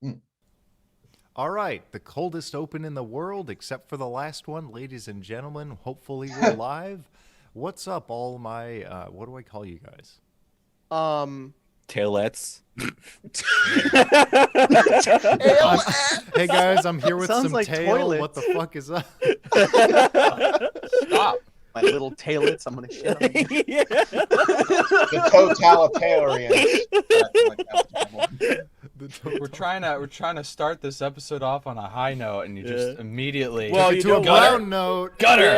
Mm. All right, the coldest open in the world, except for the last one, ladies and gentlemen. Hopefully, we're live. What's up, all my? What do I call you guys? Tailets. Hey guys, I'm here with Sounds some like tail. toilets. What the fuck is up? Stop. My little tailets, I'm gonna shit on you. Yeah. The totalitarian. We're trying to start this episode off on a high note, and you just immediately Well, Took it you to a know what? ground note. gutter.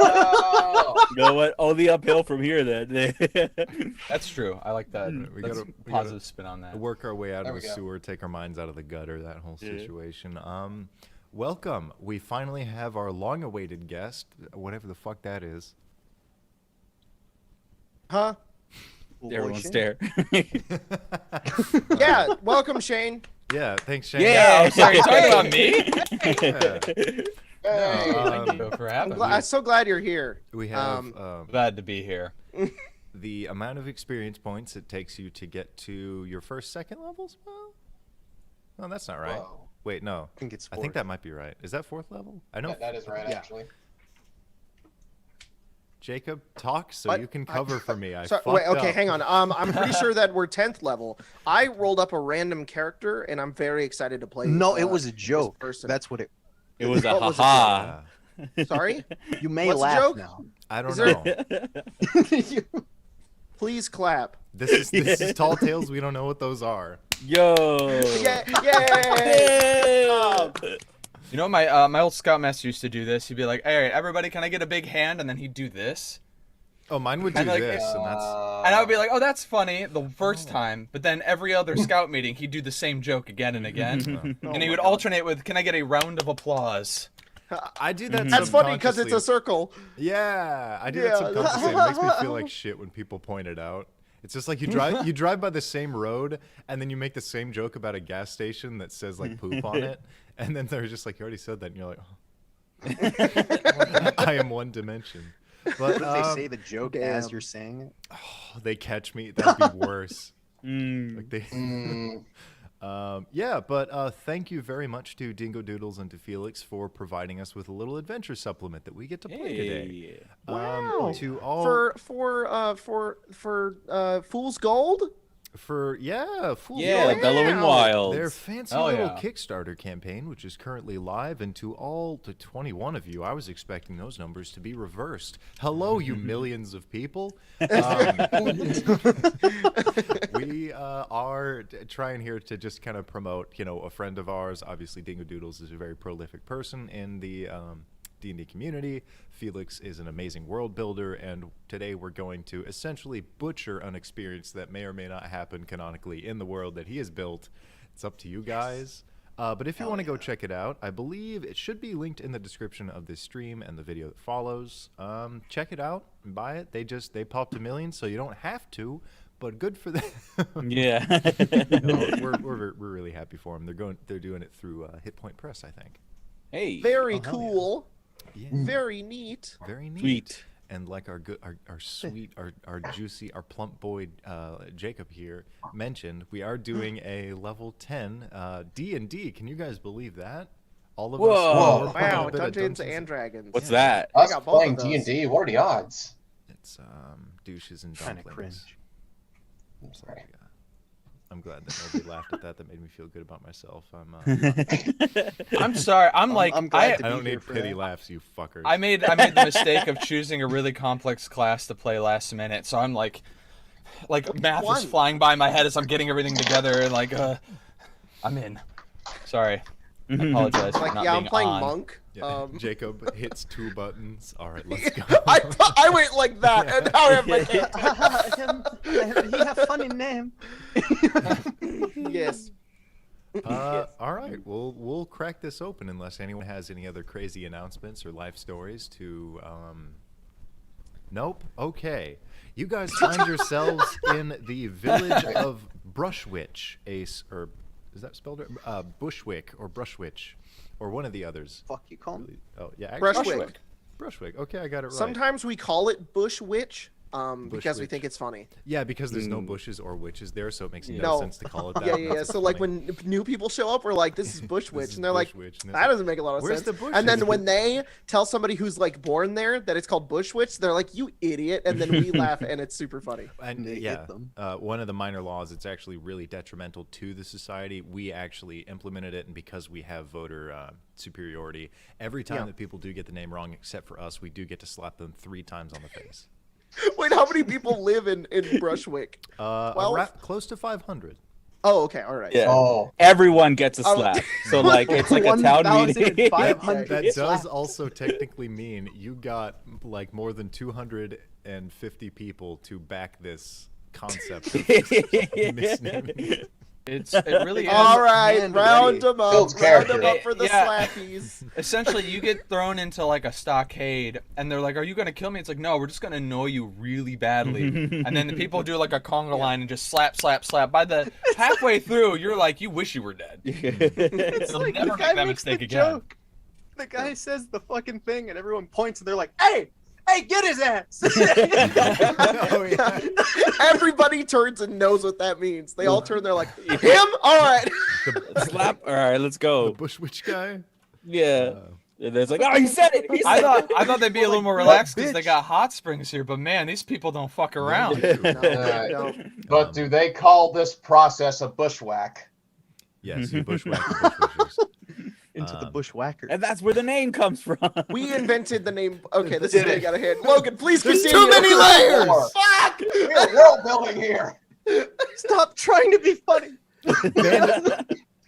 Oh, You know what? Only uphill from here then. That's true. I like that. We That's gotta- a we positive spin on that. Work our way out There of the we go. sewer, take our minds out of the gutter, that whole Yeah. situation. Welcome. We finally have our long-awaited guest, whatever the fuck that is. Huh? Everyone stare. Yeah, welcome, Shane. Yeah, thanks, Shane. Yeah. Oh, sorry, you talking about me? Yeah. hey. Thank you for having me. I'm so glad you're here. We have Glad to be here. the amount of experience points it takes you to get to your first, second levels. Well, no, that's not right. Whoa. Wait, no. I think it's I think that might be right. Is that fourth level? I know. That is right, Yeah. actually. Jacob, talk so What? you can cover for me. I Sorry, fucked wait, okay, up. hang on. I'm pretty sure that we're 10th level. I rolled up a random character, and I'm very excited to play. No, it was a joke. person. That's what it. It was a What was it? haha. Sorry? You may What's the laugh joke? now. I don't Is there- know. Please clap. This is tall tales. We don't know what those are. Yo. Yeah, yay! You know, my old scoutmaster used to do this. He'd be like, "All right, everybody, can I get a big hand?" And then he'd do this, Oh, mine would do And, like, this, and that's and I would be like, "Oh, that's funny," the first time. But then every other scout meeting, he'd do the same joke again and again, Oh and he my would God. alternate with, "Can I get a round of applause?" I do that. That's funny because it's a subconsciously. circle. Yeah, I do Yeah. that subconsciously. It makes me feel like shit when people point it out. It's just like you drive by the same road, and then you make the same joke about a gas station that says like poop on it, and then they're just like, "You already said that," and you're like, "I am one dimension." But What if they say the joke as damn. you're saying it? they catch me, that'd be worse. Mm. Like they. Mm. Yeah, but thank you very much to Dingo Doodles and to Felix for providing us with a little adventure supplement that we get to play today. Hey. Wow. To all For Fool's Gold? Fool's Yeah, Gold. Bellowing Wow. Wilds. Their fancy Hell little yeah. Kickstarter campaign, which is currently live, and to all the 21 of you, I was expecting those numbers to be reversed. Hello, you millions of people. We are trying here to just kind of promote, a friend of ours. Obviously, Dingo Doodles is a very prolific person in the D&D community. Felix is an amazing world builder, and today we're going to essentially butcher an experience that may or may not happen canonically in the world that he has built. It's up to you guys. But if you want to go check it out, I believe it should be linked in the description of this stream and the video that follows. Check it out and buy it. They popped 1 million, so you don't have to, but good for them. Yeah. No, we're really happy for them. They're doing it through Hit Point Press, I think. Hey. Very Oh, hell cool. Yeah, Very neat. very neat. Sweet. And like our sweet, our juicy, our plump boy Jacob here mentioned, we are doing a level 10 D&D. Can you guys believe that? All of us. Whoa. we're playing a Wow, bit of Dungeons and Dragons. What's Yeah. that? I Us got both playing of those. D&D, what are the odds? It's douches and Kind of dumplings. cringe. I'm sorry. I'm glad that nobody laughed at that. That made me feel good about myself. I'm sorry. I'm like, I'm glad I to don't be here need for pity that. laughs, you fuckers. I made the mistake of choosing a really complex class to play last minute, so I'm like math one? is flying by my head as I'm getting everything together, and I'm in. Sorry, I apologize for Like, not yeah, I'm being playing on. Monk. Yeah, Jacob hits 2 buttons. All right, let's go. I went like that, and now I have my hand. He have funny name. Yes. All right, we'll crack this open unless anyone has any other crazy announcements or life stories to. Nope. Okay, you guys find yourselves in the village of Brushwitch, or is that spelled right? Bushwick or Brushwitch, or one of the others. Fuck you call me. Oh yeah, Brushwick. Brushwick. Okay, I got it right. Sometimes we call it Bush Witch. because we witch. think it's funny. Yeah, because there's no bushes or witches there, so it makes no No. sense to call it that. Yeah, and yeah, yeah. that's So like funny. when new people show up, we're like, "This is Bush This Witch," is and they're like, Bush Witch, and it's "That doesn't make a lot of Where's sense." the bushes? And then when they tell somebody who's like born there that it's called Bush Witch, they're like, "You idiot!" And then we laugh, and it's super funny. And They yeah, hit them. one of the minor laws, it's actually really detrimental to the society. We actually implemented it, and because we have voter superiority, every time Yeah. that people do get the name wrong, except for us, we do get to slap them 3 times on the face. Wait, how many people live in Brushwick? Close to 500. Oh, okay, all right. Yeah. Oh, Everyone gets a Oh. slap. So like it's like a town meeting. 1,500 That slaps. does also technically mean you got like more than 250 people to back this concept of misnaming. It really is. All right, hand round ready. them up. Builds Round character. them up for the Yeah. slappies. Essentially, you get thrown into like a stockade, and they're like, "Are you gonna kill me?" It's like, "No, we're just gonna annoy you really badly." And then the people do like a conga line and just slap, slap, slap. By the halfway through, you're like, "You wish you were dead." It's They'll like never the guy make that makes the mistake again. joke. The guy says the fucking thing, and everyone points, and they're like, "Hey, hey, get his ass!" Oh, yeah. Everybody turns and knows what that means. They all turn. They're like, "Him? All right." Slap. All right, let's The go. Bush Witch guy. Yeah. And it's like, oh, he said it. He said I thought they'd be a little more relaxed because they got hot springs here, but man, these people don't fuck around. No, Alright. they don't. but do they call this process a bushwhack? Yes, you bushwhack the bushwhackers. Into the Um, bushwhacker. And that's where the name comes from. We invented the name. Okay, this Did is where it. you got a hit. Logan, please There's continue. too many layers! Fuck! We're world building here. Stop trying to be funny.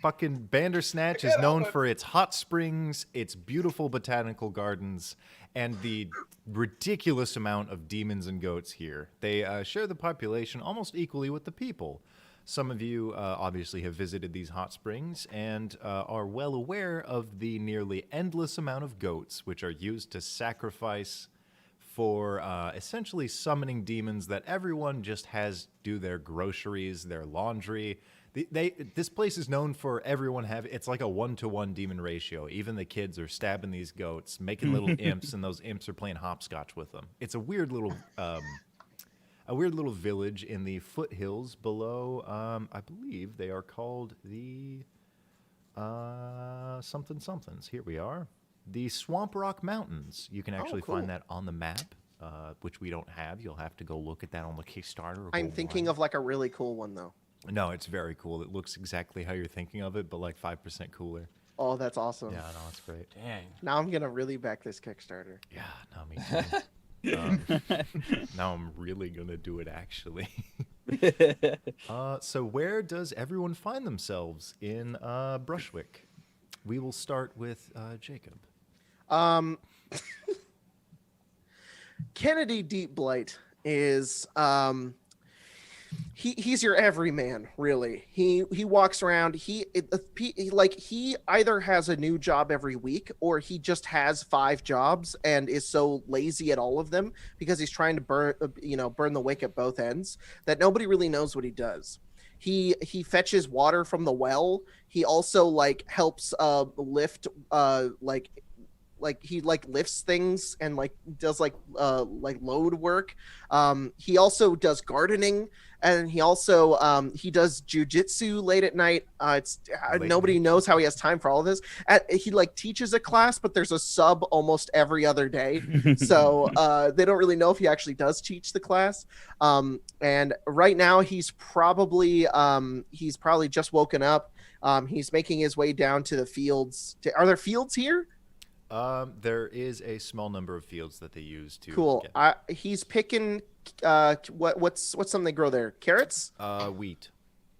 Fucking Bandersnatch is known for its hot springs, its beautiful botanical gardens, and the ridiculous amount of demons and goats here. They share the population almost equally with the people. Some of you obviously have visited these hot springs and are well aware of the nearly endless amount of goats which are used to sacrifice for essentially summoning demons that everyone just has do their groceries, their laundry. This place is known for everyone it's like a 1-to-1 demon ratio. Even the kids are stabbing these goats, making little imps, and those imps are playing hopscotch with them. It's a weird little village in the foothills below. I believe they are called the something somethings. Here we are, the Swamp Rock Mountains. You can actually cool. find that on the map, which we don't have. You'll have to go look at that on the Kickstarter. I'm thinking of like a really cool one though. No, it's very cool. It looks exactly how you're thinking of it, but like 5% cooler. Oh, that's awesome. Yeah, no, it's great. Dang. Now I'm gonna really back this Kickstarter. Yeah, no, me too. Now I'm really gonna do it actually. So where does everyone find themselves in Brushwick? We will start with Jacob. Kennedy Deep Blight is he's your everyman, really. He walks around. He either has a new job every week, or he just has 5 jobs and is so lazy at all of them because he's trying to burn the wick at both ends that nobody really knows what he does. He fetches water from the well. He also helps lift he lifts things and does load work. He also does gardening, and he also he does jujitsu late at night. Nobody knows how he has time for all of this. He teaches a class, but there's a sub almost every other day, so they don't really know if he actually does teach the class. And right now he's probably just woken up. He's making his way down to the fields. Are there fields here? There is a small number of fields that they use to. Cool. Get, He's picking what's something they grow there? Carrots? wheat.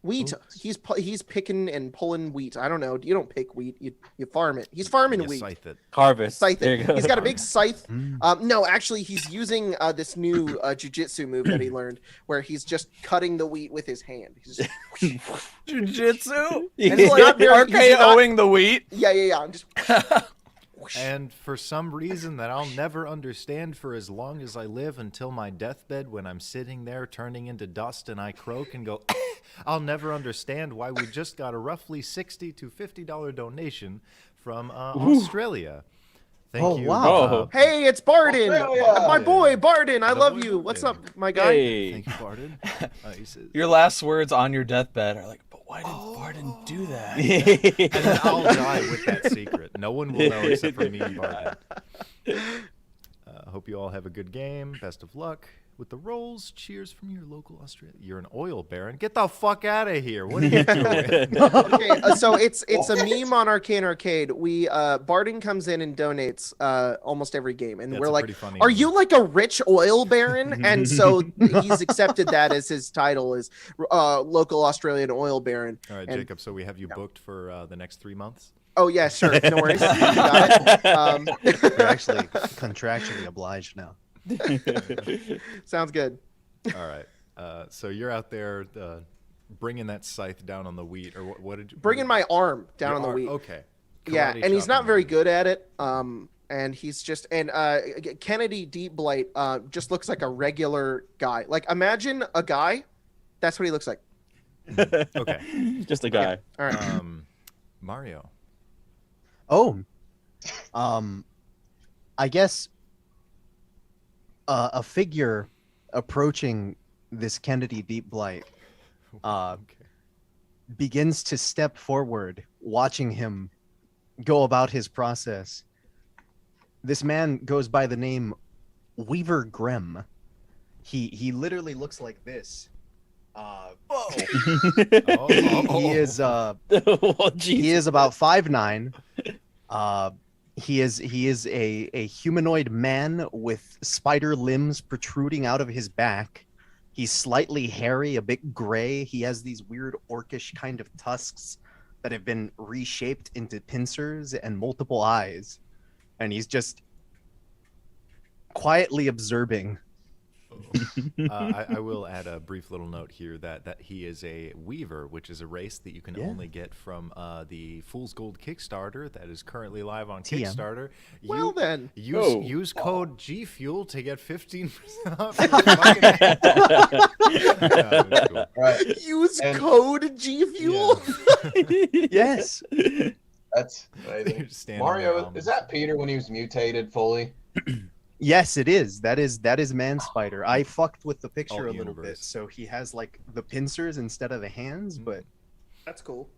Wheat. Oops. He's picking and pulling wheat. I don't know. You don't pick wheat. You farm it. He's farming You wheat. scythe it. Harvest. Scythe There it. you go. He's got a big scythe. No, actually, he's using this new jujitsu move that he learned, where he's just cutting the wheat with his hand. He's just Jujitsu? Yeah. He's not very- he's not- RKOing the wheat. yeah. I'm just And for some reason that I'll never understand for as long as I live, until my deathbed, when I'm sitting there turning into dust and I croak and go, I'll never understand why we just got a roughly $60 to $50 donation from Australia. Thank Oh, you. wow. Hey, it's Barden, Australia! my boy Barden. I The love boy you. What's up, Barden. my guy? Hey. Thank you, Barden. He says, Your last words on your deathbed are like, but why did Barden do that? and then I'll die with that secret. No one will know except for me and Barden. Hope you all have a good game. Best of luck with the rolls. Cheers from your local Australia. You're an oil baron. Get the fuck out of here. What are you doing? Okay, so it's a meme on Arcane Arcade. We Barden comes in and donates almost every game, and That's we're a like, pretty funny "Are meme. you like a rich oil baron?" And so he's accepted that as his title, is local Australian oil baron. All right, And- Jacob. So we have you booked for the next 3 months. Oh yeah, sure, no worries. You got it. We're actually contractually obliged now. Sounds good. All right. So you're out there bringing that scythe down on the wheat, or what did you? Bringing my arm down on the wheat. Okay. Yeah, Karate and he's not chopping very the good at it. And he's just Kennedy Deep Blight just looks like a regular guy. Like imagine a guy, that's what he looks like. wheat. Okay. Just a guy. All right. Mario. Oh, I guess a figure approaching this Kennedy Deep Blight Okay. begins to step forward, watching him go about his process. This man goes by the name Weaver Grimm. He literally looks like this. He is Oh, he is about 5'9". He is a humanoid man with spider limbs protruding out of his back. He's slightly hairy, a bit gray. He has these weird orcish kind of tusks that have been reshaped into pincers and multiple eyes. And he's just quietly observing. I will add a brief little note here that he is a weaver, which is a race that you can Yeah. only get from the Fool's Gold Kickstarter that is Currently live on TM. Kickstarter. Well then. Use code G Fuel to get 15% off. Your fucking- Yeah, that's cool. Right. Use And- code G Fuel. Yes. That's You're amazing. just standing there Mario, almost. is that Peter when he was mutated fully? Yes, it is. That is Man Spider. I fucked with the picture a Alt little bit, universe. so he has like the pincers instead of the hands, but That's cool.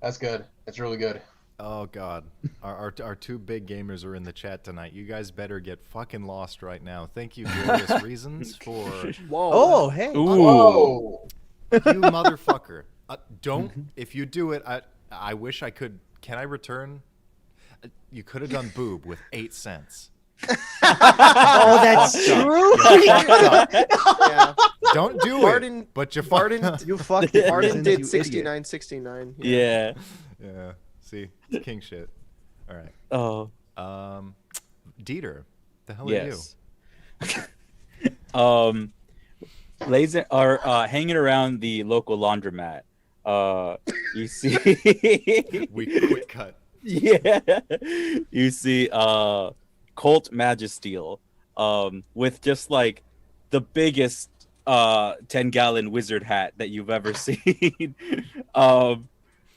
That's good. That's really good. Oh God, our two big gamers are in the chat tonight. You guys better get fucking lost right now. Thank you, Glorious Reasons, for Whoa. oh hey, Ooh. Whoa! you motherfucker. Don't. If you do it, I wish I could. Can I return? You could have done boob with 8 cents. oh that's true. Yeah. Don't do Barden- it. But you Barden- fucked. You fucked it. Barden you did idiot. 69. Yeah. Yeah. See, it's king shit. All right. Oh. Dieter, the hell Yes. Laser are hanging around the local laundromat. You see. are you? We quick cut. Yeah. You see Colt Magisteel with just like the biggest 10-gallon wizard hat that you've ever seen.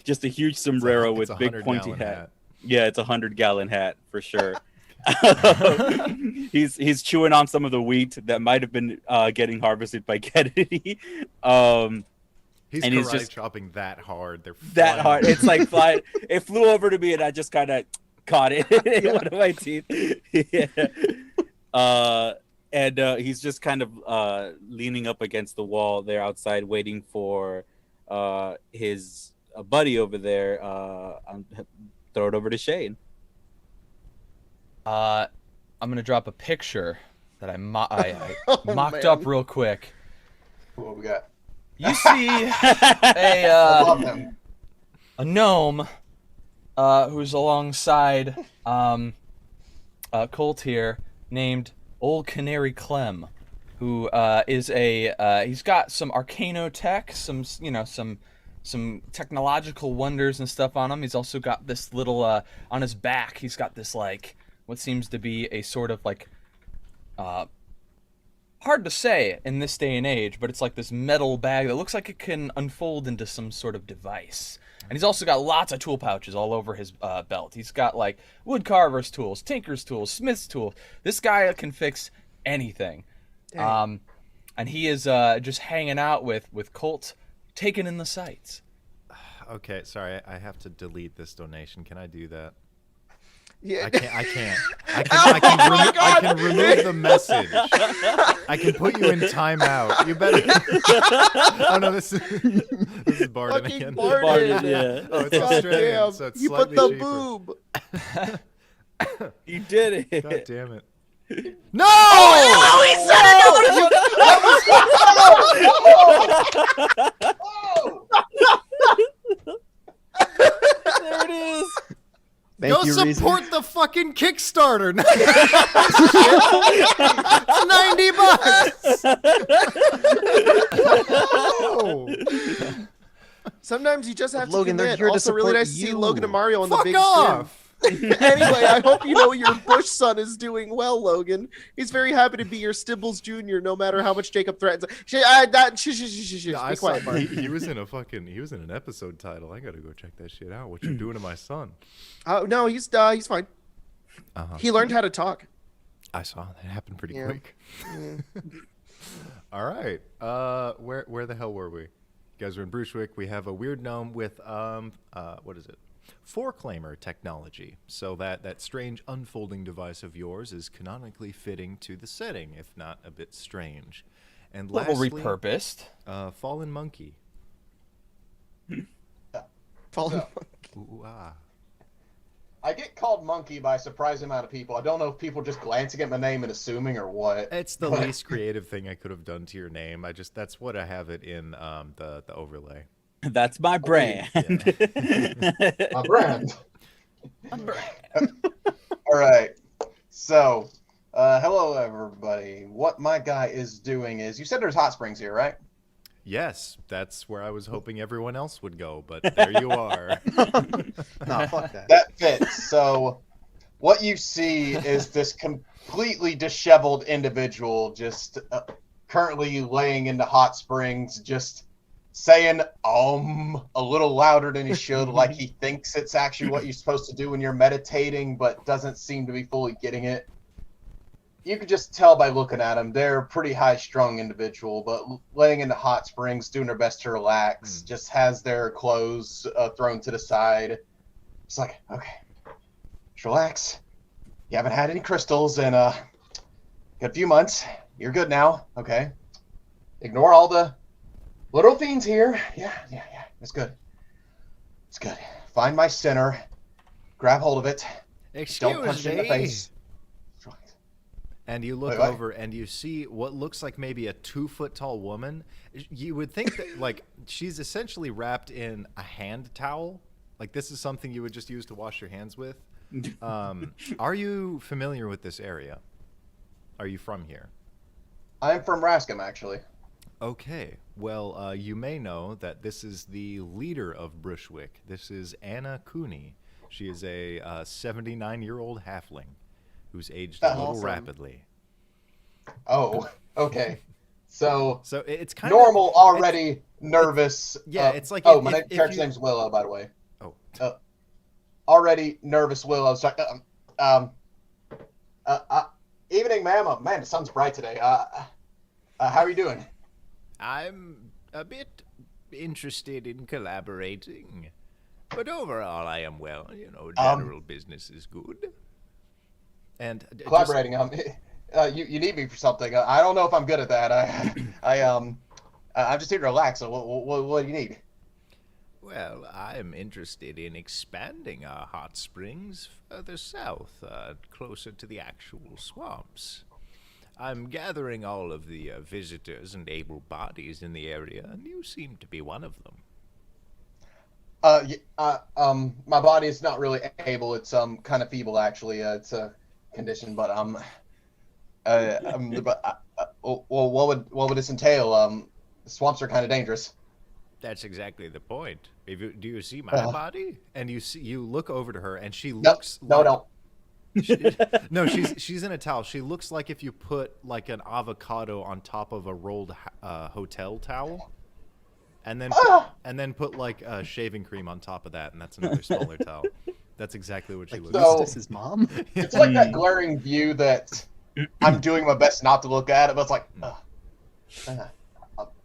Just a huge sombrero It's with a big 100 pointy gallon hat. Yeah, it's a 100-gallon hat for sure. He's chewing on some of the wheat that might have been getting harvested by Kennedy. He's And he's karate just- chopping that hard. They're That flying. hard. It's like flying. It flew over to me, and I just kind of caught it in one of my teeth. Yeah. And he's just kind of leaning up against the wall there outside, waiting for his buddy over there. Throw it over to Shane. I'm gonna drop a picture that I Oh, mocked man. up real quick. What we got? You see I a love him. a gnome who's alongside Colt here, named Old Canary Clem, who is he's got some arcano tech, some technological wonders and stuff on him. He's also got this little on his back. He's got this like what seems to be a sort of like hard to say in this day and age, but it's like this metal bag that looks like it can unfold into some sort of device. And he's also got lots of tool pouches all over his belt. He's got like wood carver's tools, tinker's tools, smith's tools. This guy can fix anything. And he is just hanging out with Colt, taking in the sights. Okay, sorry, I have to delete this donation. Can I do that? Yeah. I can't. I can remove the message. I can put you in timeout. You better. Oh no, this is Barden Fucking again. Barden. Yeah. Oh, it's God Australian, damn. so it's You put slightly the cheaper. boob. You did it. God damn it. No! Oh, he said There it is. Thank Go you, Reese. support the fucking Kickstarter. It's $90. Oh. Sometimes you just have to Logan, they're commit. here to Also, really support nice to see you. Logan and Mario on the Fuck big off. screen. Anyway, I hope you know your Bush son is doing well, Logan. He's very happy to be your Stibbles Jr. no matter how much Jacob threatens. Be I saw, quiet, Bart. he was in an episode title. I gotta go check that shit out. What you doing to my son? No, he's fine. Uh-huh. He learned how to talk. I saw that happened pretty Yeah. quick. All right. Where the hell were we? You guys are in Brunswick. We have a weird gnome with what is it? Four-claimer technology. So that strange unfolding device of yours is canonically fitting to the setting, if not a bit strange. And Little lastly, repurposed. fallen monkey. Fallen. Ooh, ah. I get called monkey by a surprising amount of people. I don't know if people just glancing at my name and assuming or what. It's the least creative thing I could have done to your name. That's what I have it in the overlay. That's my brand. My brand. All right. So, hello everybody. What my guy is doing is, you said there's hot springs here, right? Yes, that's where I was hoping everyone else would go, but there you are. No, fuck that. That fits. So, what you see is this completely disheveled individual just currently laying in the hot springs, just saying a little louder than he should, like he thinks it's actually what you're supposed to do when you're meditating, but doesn't seem to be fully getting it. You could just tell by looking at them. They're a pretty high-strung individual, but laying in the hot springs, doing their best to relax, just has their clothes thrown to the side. It's like, okay, just relax. You haven't had any crystals in a good few months. You're good now, okay? Ignore all the little fiends here. Yeah. It's good. It's good. Find my center. Grab hold of it. Don't punch it in the face. And you look Wait, what? over and you see what looks like maybe a 2-foot tall woman. You would think that like she's essentially wrapped in a hand towel. Like this is something you would just use to wash your hands with. Are you familiar with this area? Are you from here? I'm from Rascom, actually. Okay. Well, you may know that this is the leader of Brunswick. This is Anna Cooney. She is a 79-year-old halfling who's aged a little Awesome. rapidly. Oh, okay. So it's kind normal, of already nervous. yeah, it's like oh, if- my if character's you- name's Willow, by the way. Oh. Already nervous Willow. Sorry. Evening, ma'am. Man, the sun's bright today. How are you doing? I'm a bit interested in collaborating, but overall I am well. You know, general business is good. And Collaborating. You need me for something. I don't know if I'm good at that. I'm just here to relax. So what do you need? Well, I am interested in expanding our hot springs further south, closer to the actual swamps. I'm gathering all of the visitors and able bodies in the area, and you seem to be one of them. My body is not really able. It's kind of feeble, actually. It's a condition, but well, what would this entail? The swamps are kind of dangerous. That's exactly the point. Do you see my body? And you look over to her, and she No, looks. no, like, no. No, she's in a towel. She looks like if you put like an avocado on top of a rolled hotel towel, and then put like shaving cream on top of that, and that's another smaller towel. That's exactly what she looks like. So- Eustace's mom. It's like that glaring view that I'm doing my best not to look at it, but it's like,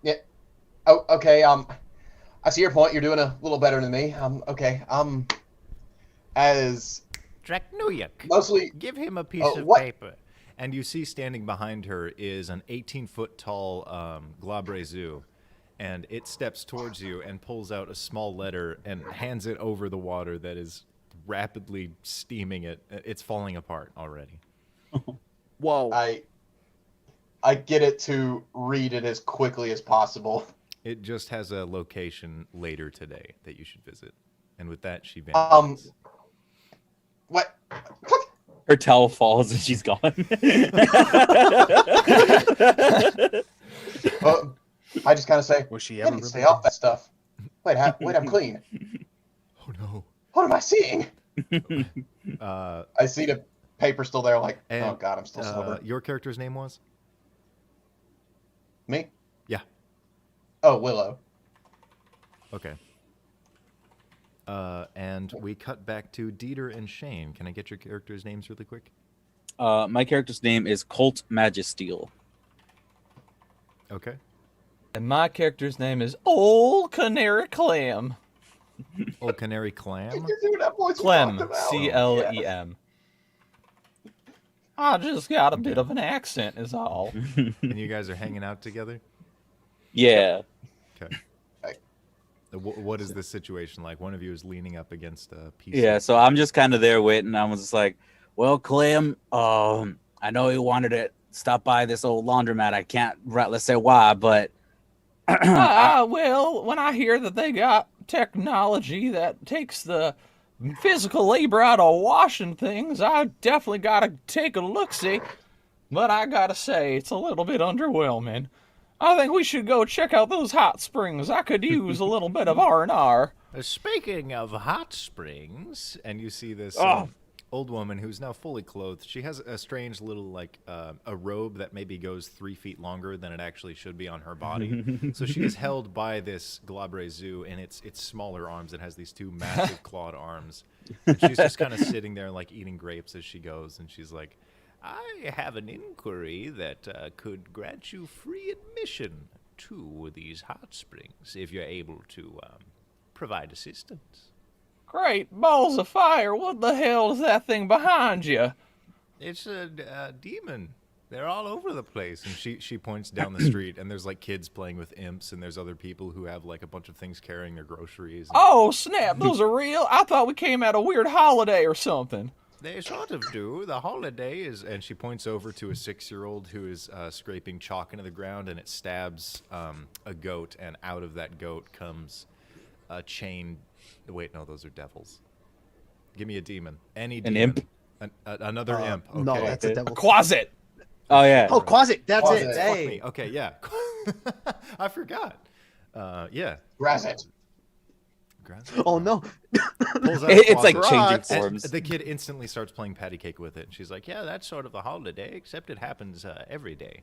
yeah. Oh, okay. I see your point. You're doing a little better than me. Okay. As Draknuyuk, mostly, give him a piece of what? paper. And you see standing behind her is an 18-foot tall Glabrezu, and it steps towards you and pulls out a small letter and hands it over the water that is rapidly steaming it. It's falling apart already. Whoa. I get it to read it as quickly as possible. It just has a location later today that you should visit. And with that, she vanishes. What? Her towel falls and she's gone. I just kind of say, Was she I ever need to stay really- off that stuff. Wait, I'm clean. Oh no. What am I seeing? Uh, I see the paper still there, like, and, oh god, I'm still sober. your character's name was? Me? Yeah. Oh, Willow. Okay. And we cut back to Dieter and Shane. Can I get your characters' names really quick? My character's name is Colt Magisteel. Okay. And my character's name is Old Canary Clem. Old Canary Clam. You're doing that voice we Clem, talked about. C-L-E-M. I just got a bit of an accent, is all. And you guys are hanging out together? Yeah. Okay. What is this situation like? One of you is leaning up against a piece. Yeah, so I'm just kind of there waiting. I was just like, well, Clem, I know you wanted to stop by this old laundromat. I can't let's say why, but Well, when I hear that they got technology that takes the physical labor out of washing things, I definitely got to take a look-see. But I got to say, it's a little bit underwhelming. I think we should go check out those hot springs. I could use a little bit of R&R. Speaking of hot springs, and you see this old woman who's now fully clothed. She has a strange little, like, a robe that maybe goes 3 feet longer than it actually should be on her body. So she is held by this Glabrezu in its smaller arms. It has these two massive clawed arms. And she's just kind of sitting there, like, eating grapes as she goes. And she's like, I have an inquiry that could grant you free admission to these hot springs if you're able to provide assistance. Great balls of fire. What the hell is that thing behind you? It's a demon. They're all over the place. And she points down the street, and there's like kids playing with imps, and there's other people who have like a bunch of things carrying their groceries. And Oh, snap. Those are real? I thought we came at a weird holiday or something. they sort of do. The holiday is, and she points over to a 6-year-old who is scraping chalk into the ground, and it stabs a goat, and out of that goat comes a chain. Wait, no, those are devils. Give me a demon. Any demon. imp? Another imp. Okay. No, that's a devil. Quasit. Oh yeah. Oh, Quasit, that's Quasit. it. Fuck Hey. me. Okay, yeah. I forgot. Yeah. Razet. Oh no. Pulls out a It's like closet. changing Rocks. And forms. the kid instantly starts playing patty cake with it. And she's like, yeah, that's sort of the holiday, except it happens every day.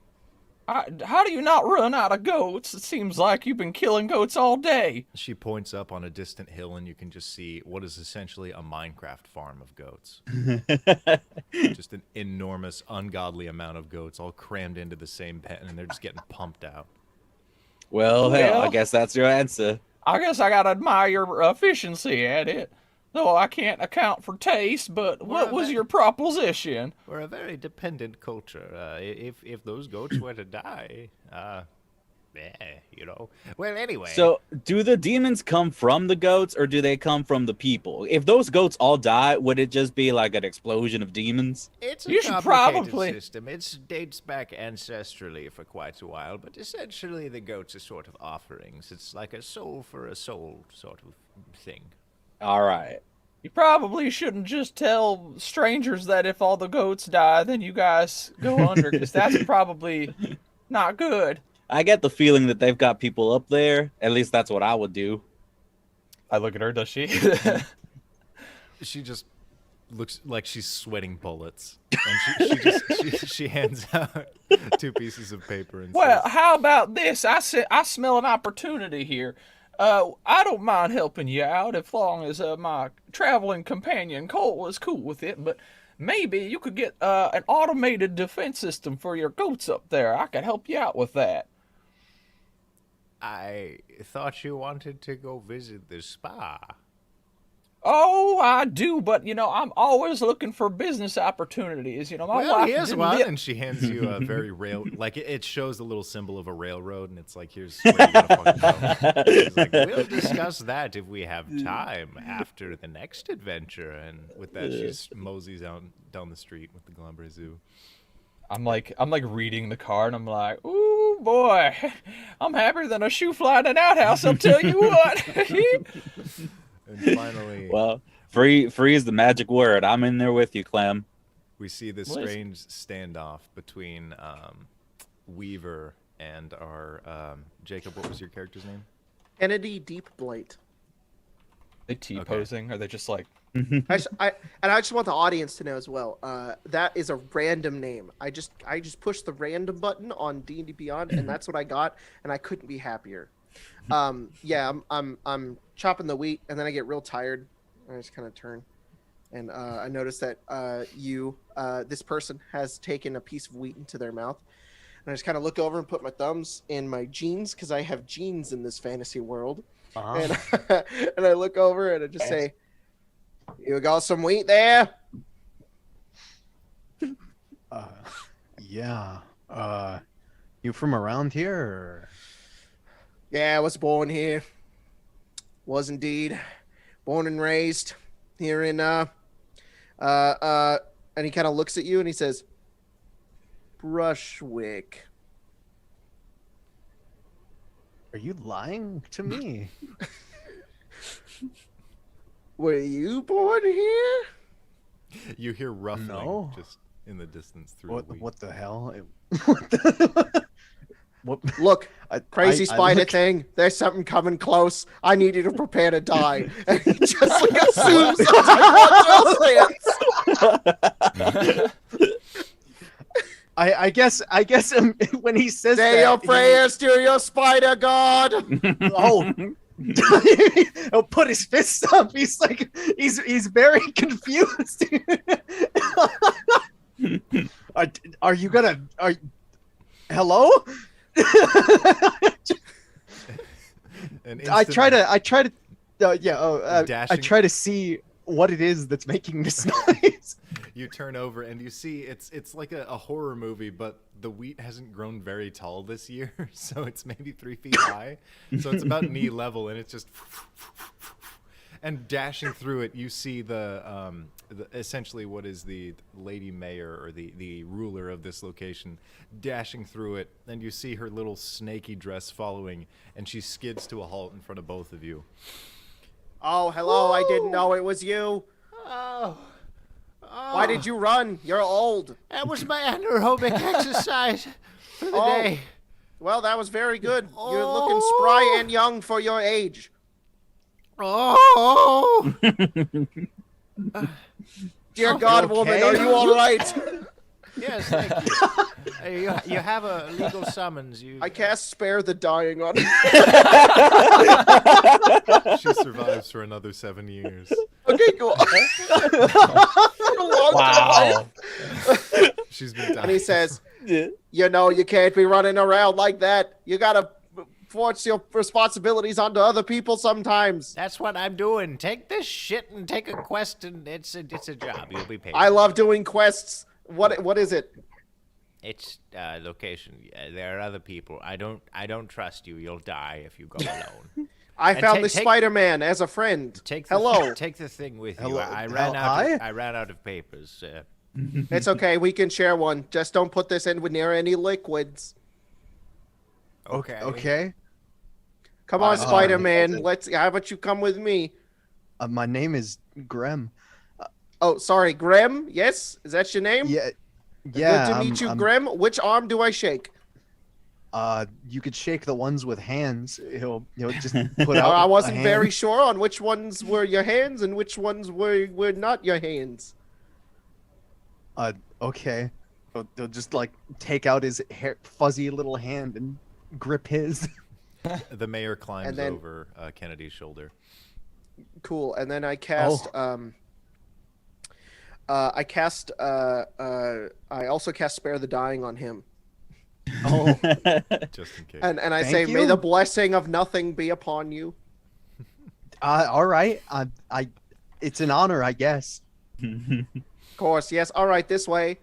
How do you not run out of goats? It seems like you've been killing goats all day. She points up on a distant hill, and you can just see what is essentially a Minecraft farm of goats. Just an enormous, ungodly amount of goats all crammed into the same pen, and they're just getting pumped out. Well, hell, I Well. guess that's your answer. I guess I gotta admire your efficiency at it. Though I can't account for taste, but what was your proposition? We're a very dependent culture. If those goats were to die, you know. Well, anyway. So, do the demons come from the goats or do they come from the people? If those goats all die, would it just be like an explosion of demons? it's a You should complicated probably- system. It dates back ancestrally for quite a while, but essentially the goats are sort of offerings. It's like a soul for a soul sort of thing. All right. You probably shouldn't just tell strangers that if all the goats die, then you guys go under, because that's probably not good. I get the feeling that they've got people up there. At least that's what I would do. I look at her, does she? She just looks like she's sweating bullets, and she hands out 2 pieces of paper and Well, says, how about this? I smell an opportunity here. I don't mind helping you out as long as my traveling companion Cole is cool with it, but maybe you could get an automated defense system for your goats up there. I could help you out with that. I thought you wanted to go visit the spa. Oh, I do, but I'm always looking for business opportunities. My Well, wife here's didn't one, li- and she hands you a very like it shows a little symbol of a railroad, and it's like, here's where you gotta fucking go. She's like, we'll discuss that if we have time after the next adventure. And with that, she moseys out down the street with the Glambre Zoo. I'm like reading the card, and I'm like, ooh boy, I'm happier than a shoe fly in an outhouse. I'll tell you what. And finally, Well, free is the magic word. I'm in there with you, Clem. we see this What is- strange standoff between Weaver and our Jacob. What was your character's name? Kennedy Deep Blight. They T-posing? Are they just like... I just want the audience to know as well. That is a random name. I just pushed the random button on D&D Beyond, and that's what I got, and I couldn't be happier. Yeah, I'm chopping the wheat, and then I get real tired. I just kind of turn, and I notice that this person has taken a piece of wheat into their mouth, and I just kind of look over and put my thumbs in my jeans because I have jeans in this fantasy world, and and I look over and I just say, "You got some wheat there?" Yeah. You from around here? Or... Yeah, I was born here. Was indeed born and raised here in and he kind of looks at you and he says, Brushwick. Are you lying to me? Were you born here? You hear ruffling No. just in the distance through the wheat. What the hell? What? Look, crazy I spider look- thing. There's something coming close. I need you to prepare to die. And he just like assumes I guess when he says Say that, your prayers to your spider god. He'll put his fists up. He's like, he's very confused. Are you gonna? Hello? And I try to Dashing. I try to see what it is that's making this noise. You turn over and you see it's like a horror movie, but the wheat hasn't grown very tall this year, so it's maybe 3 feet high. So it's about knee level, and it's just and dashing through it. You see the essentially what is the lady mayor or the ruler of this location dashing through it, and you see her little snaky dress following, and she skids to a halt in front of both of you. Oh, hello. I didn't know it was you. Oh, Why did you run? You're old. that was my anaerobic exercise for the Oh. day. Well, that was very good. You're looking spry and young for your age. Oh, Dear God, woman, are you all right? yes, thank you. You have a legal summons. I cast Spare the Dying on you. She survives for another 7 years. Okay, cool. Wow. She's been dying. And he says, you know, you can't be running around like that. You gotta force your responsibilities onto other people sometimes. That's what I'm doing. Take this shit and take a quest, and it's a job. You'll be paid. I love doing quests. What is it? It's location. There are other people. I don't trust you. You'll die if you go alone. I And found take- the Spider-Man as a friend. Take the Hello. Take the thing with Hello. you. I ran out. Hi? I ran out of papers. It's okay. We can share one. Just don't put this in near any liquids. Okay. Okay. Come on, Uh, Spider-Man. How about you come with me? My name is Grem. Oh, sorry, Grem. Yes, is that your name? Yeah. Yeah. Good to meet you, I'm- Grem. Which arm do I shake? You could shake the ones with hands. He'll just put out. I wasn't a hand. very sure on which ones were your hands and which ones were not your hands. Okay. They'll just like take out his fuzzy little hand and grip his. The mayor climbs And then- over Kennedy's shoulder. Cool. And then I cast. I also cast Spare the Dying on him. Oh, Just in case. And I Thank say, you. may the blessing of nothing be upon you. all right. It's an honor, I guess. Of course, yes. All right, this way.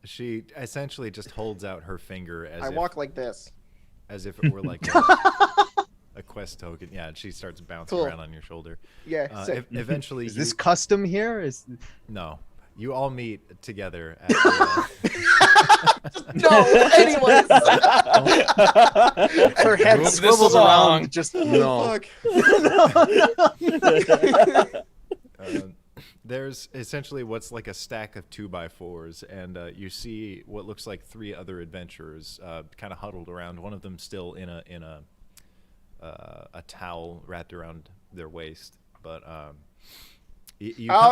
She essentially just holds out her finger I walk like this. as if it were like a quest token. Yeah, and she starts bouncing Cool. around on your shoulder. Yeah. sick. Eventually, Is this custom here? no? You all meet together at the, No, anyways. Her head Move this swivels along. around. Just no. there's essentially what's like a stack of 2x4s, and you see what looks like 3 other adventurers kind of huddled around. One of them still in a towel wrapped around their waist, but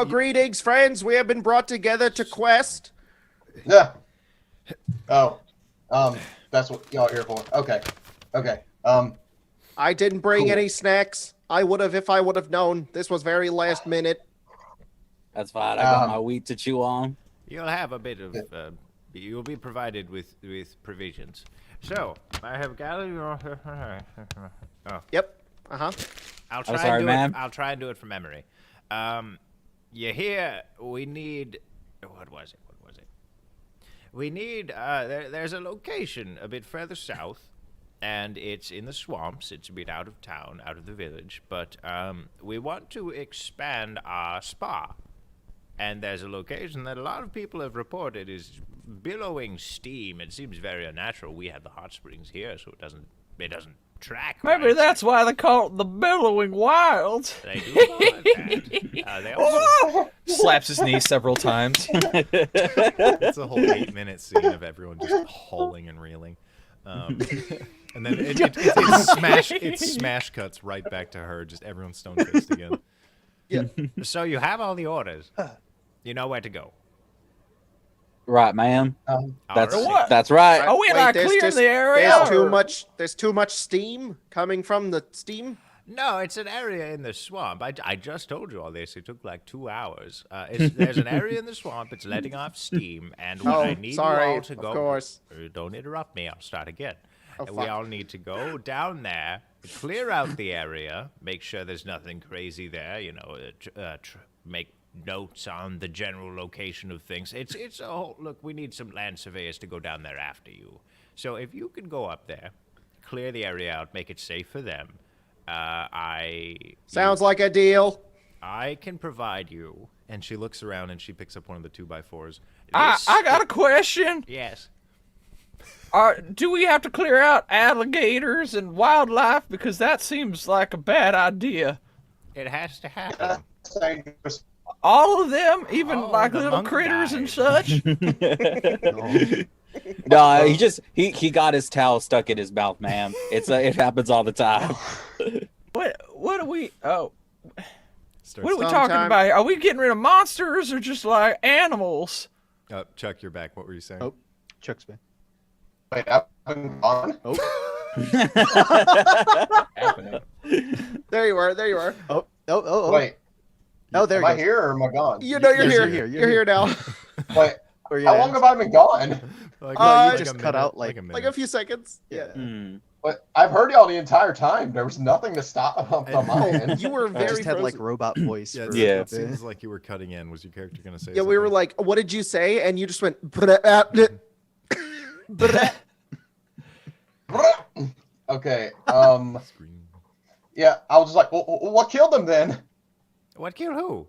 Greetings, friends. We have been brought together to quest. Yeah. Oh. That's what y'all are here for. Okay. I didn't bring Cool. any snacks. I would have if I would have known. This was very last minute. That's fine. I got my wheat to chew on. You'll have a bit of. You'll be provided with provisions. So I have gathered your. Yep. Uh-huh. I'll try sorry, and do ma'am. it. I'll try and do it from memory. You hear? We need. What was it? We need. There's a location a bit further south, and it's in the swamps. It's a bit out of town, out of the village. But we want to expand our spa, and there's a location that a lot of people have reported is billowing steam. It seems very unnatural. We have the hot springs here, so it doesn't track. Maybe right. that's why they call it the Bellowing Wilds. They do call it that. They also Slaps his knee several times. it's a whole 8-minute scene of everyone just hauling and reeling. And then it smash cuts right back to her, just everyone stone-faced again. Yeah. So you have all the orders. You know where to go. Right, ma'am. That's All right. What? that's right. Oh, we not there's clearing just- the area. There's too much steam coming from the steam. No, it's an area in the swamp. I just told you all this. It took like 2 hours. There's an area in the swamp. It's letting off steam, and what I need sorry, you all to of go. course. Don't interrupt me. I'll start again. Oh, We fuck. all need to go down there, clear out the area, make sure there's nothing crazy there. You know, make notes on the general location of things. It's a whole look. We need some land surveyors to go down there after you. So if you could go up there, clear the area out, make it safe for them. Sounds like a deal. I can provide you. And she looks around and she picks up one of the 2x4s. I got a question. Yes. Do we have to clear out alligators and wildlife? Because that seems like a bad idea. It has to happen. All of them, even Oh, like the little monk critters and died. such. No, he got his towel stuck in his mouth, ma'am. It happens all the time. What are we? Oh, Starts, what are we Sometime- talking about here? Are we getting rid of monsters or just like animals? Chuck, you're back. What were you saying? Oh. Chuck's back. Wait, I've been gone. There you are. Oh. Wait, Oh, there am you I go. here or am I gone? You know you're Yes, here. you're here, You're here now. Wait, Where you how at? long have I been gone? Like, you like just a cut minute, out, like- a minute. Like a few seconds. Yeah. Hmm. But I've heard y'all the entire time. There was nothing to stop on my end. You were I very just had like frozen. robot voice. Yeah, for Yeah. a It bit. seems like you were cutting in. Was your character going to say Yeah, we were something? like, what did you say? And you just went. Okay. Scream. Yeah, I was just like, well, what killed them then? What killed who?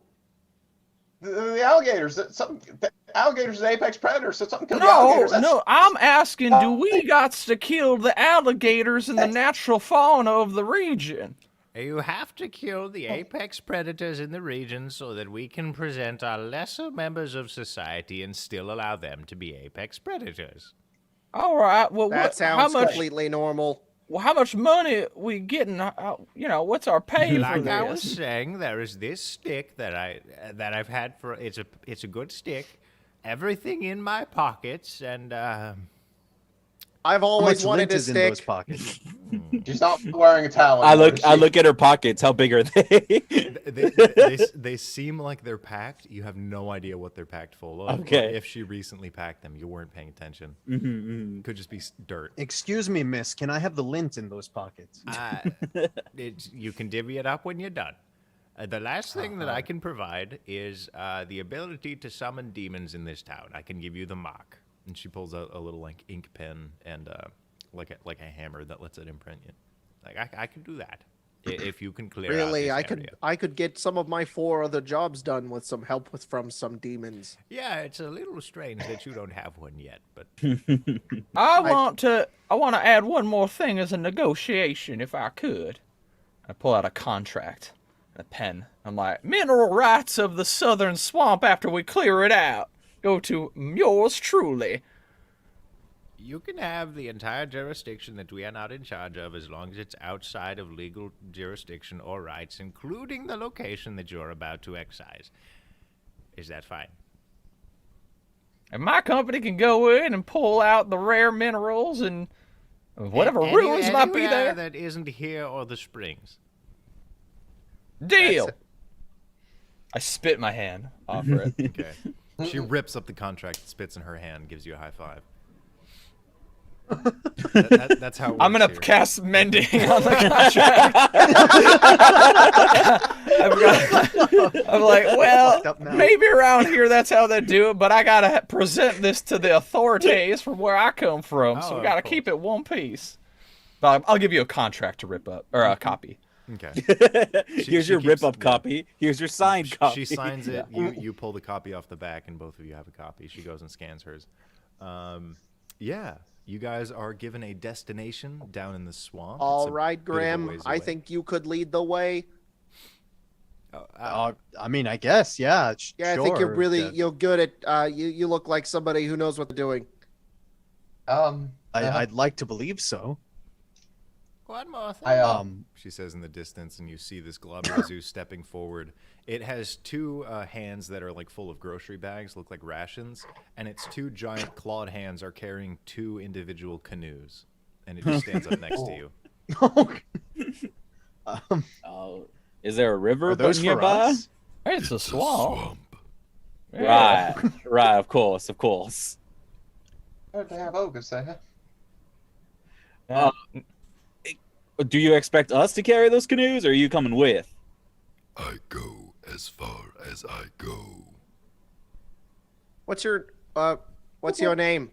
The alligators. The alligators are the apex predators, so something killed the alligators. No. I'm asking, do we got to kill the alligators and the natural fauna of the region? You have to kill the apex predators in the region so that we can present our lesser members of society and still allow them to be apex predators. All right. Well, That sounds completely normal. how much money we getting? What's our pay for Like I was this? saying, there is this stick that I've had for it's a good stick. everything in my pockets, and I've How always much wanted lint to is in those stick. pockets? She's not wearing a towel I anymore, look. is I she? look at her pockets. How big are they? They seem like they're packed. You have no idea what they're packed full of. or Okay. if she recently packed them, you weren't paying attention. Could just be dirt. Excuse me, miss. Can I have the lint in those pockets? you can divvy it up when you're done. The last thing that I can provide is the ability to summon demons in this town. I can give you the mark. And she pulls out a little like ink pen and like a hammer that lets it imprint you. Like I can do that if you can clear. Really, out this I area. could get some of my 4 other jobs done with some help from some demons. Yeah, it's a little strange that you don't have one yet, but I want to add one more thing as a negotiation, if I could. I pull out a contract, a pen. I'm like, mineral rights of the southern swamp after we clear it out go to yours truly. you can have the entire jurisdiction that we are not in charge of as long as it's outside of legal jurisdiction or rights, including the location that you're about to excise. Is that fine? And my company can go in and pull out the rare minerals and whatever ruins might be Anywhere there. that isn't here or the springs. Deal. I spit my hand, offer it. Okay. She rips up the contract, spits in her hand, gives you a high five. That's how it works I'm gonna here. cast mending on the contract. I'm like, well, Fucked up now. maybe around here that's how they do it, but I gotta present this to the authorities from where I come from, so Oh, we of gotta course. keep it one piece. But I'll give you a contract to rip up, or a copy. Okay. Here's she your keeps- rip-up yeah. copy. Here's your signed copy. She signs it. You pull the copy off the back, and both of you have a copy. She goes and scans hers. Yeah, you guys are given a destination down in the swamp. It's All a right, bit of a Graham. ways I away. think you could lead the way. I mean, I guess, yeah. Yeah, I think you're sure, really yeah. you're good at. You look like somebody who knows what they're doing. I'd like to believe so. One more thing. She says in the distance, and you see this Globrazoo stepping forward. It has two hands that are like full of grocery bags, look like rations, and its two giant clawed hands are carrying two individual canoes, and it just stands up next to you. Oh, is there a river Are those for nearby? us? It's a swamp. Right, right. Of course, of course. Oh, they have ogres there. Do you expect us to carry those canoes, or are you coming with? I go as far as I go. What's your name?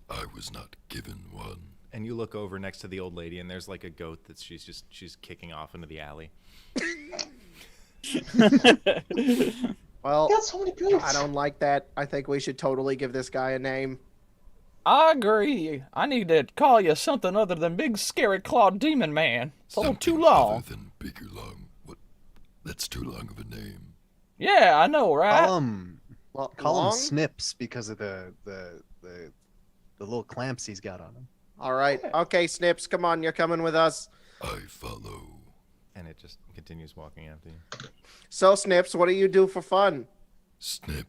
I was not given one. And you look over next to the old lady, and there's like a goat that she's kicking off into the alley. Well, Got so many goats. I don't like that. I think we should totally give this guy a name. I agree. I need to call you something other than Big Scary Clawed Demon Man. It's a little too Something long. Other than bigger long. What? That's too long of a name. Yeah, I know, right? Call him Long? Snips because of the little clamps he's got on him. All right. Okay, Snips, come on. You're coming with us. I follow. And it just continues walking after you. So, Snips, what do you do for fun? Snip.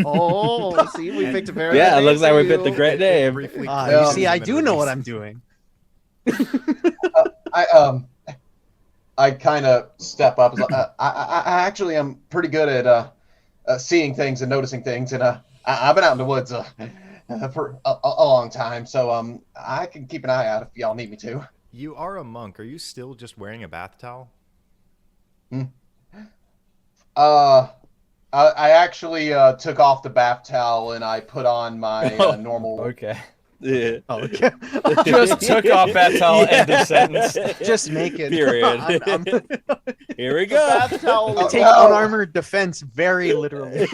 Oh, see, we picked a very Yeah, good it looks name like we for picked a you. great name. Briefly You closes see, I and then do know what releases. I'm doing. I kind of step up. I actually am pretty good at seeing things and noticing things, and I've been out in the woods for a long time, so I can keep an eye out if y'all need me to. You are a monk. Are you still just wearing a bath towel? I actually took off the bath towel and I put on my normal. Okay. Yeah. Oh, okay. Just took off that towel. End of sentence. Just naked. Period. I'm Here we The go. bath towel. Oh, take no. unarmored defense very literally.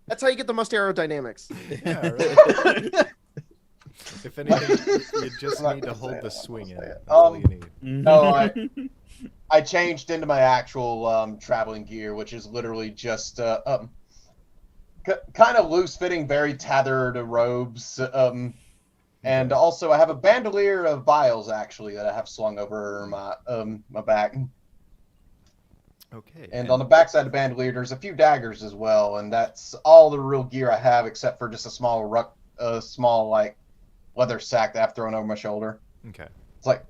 That's how you get the most aerodynamics. Yeah, right. If anything, you just I'm not need to gonna hold say the it. swing in. I'll That's say it. all you need. No, I changed into my actual traveling gear, which is literally just kind of loose-fitting, very tethered robes. And also, I have a bandolier of vials actually that I have slung over my back. Okay. And on the backside of the bandolier, there's a few daggers as well, and that's all the real gear I have, except for just a small like leather sack that I've thrown over my shoulder. Okay. It's like,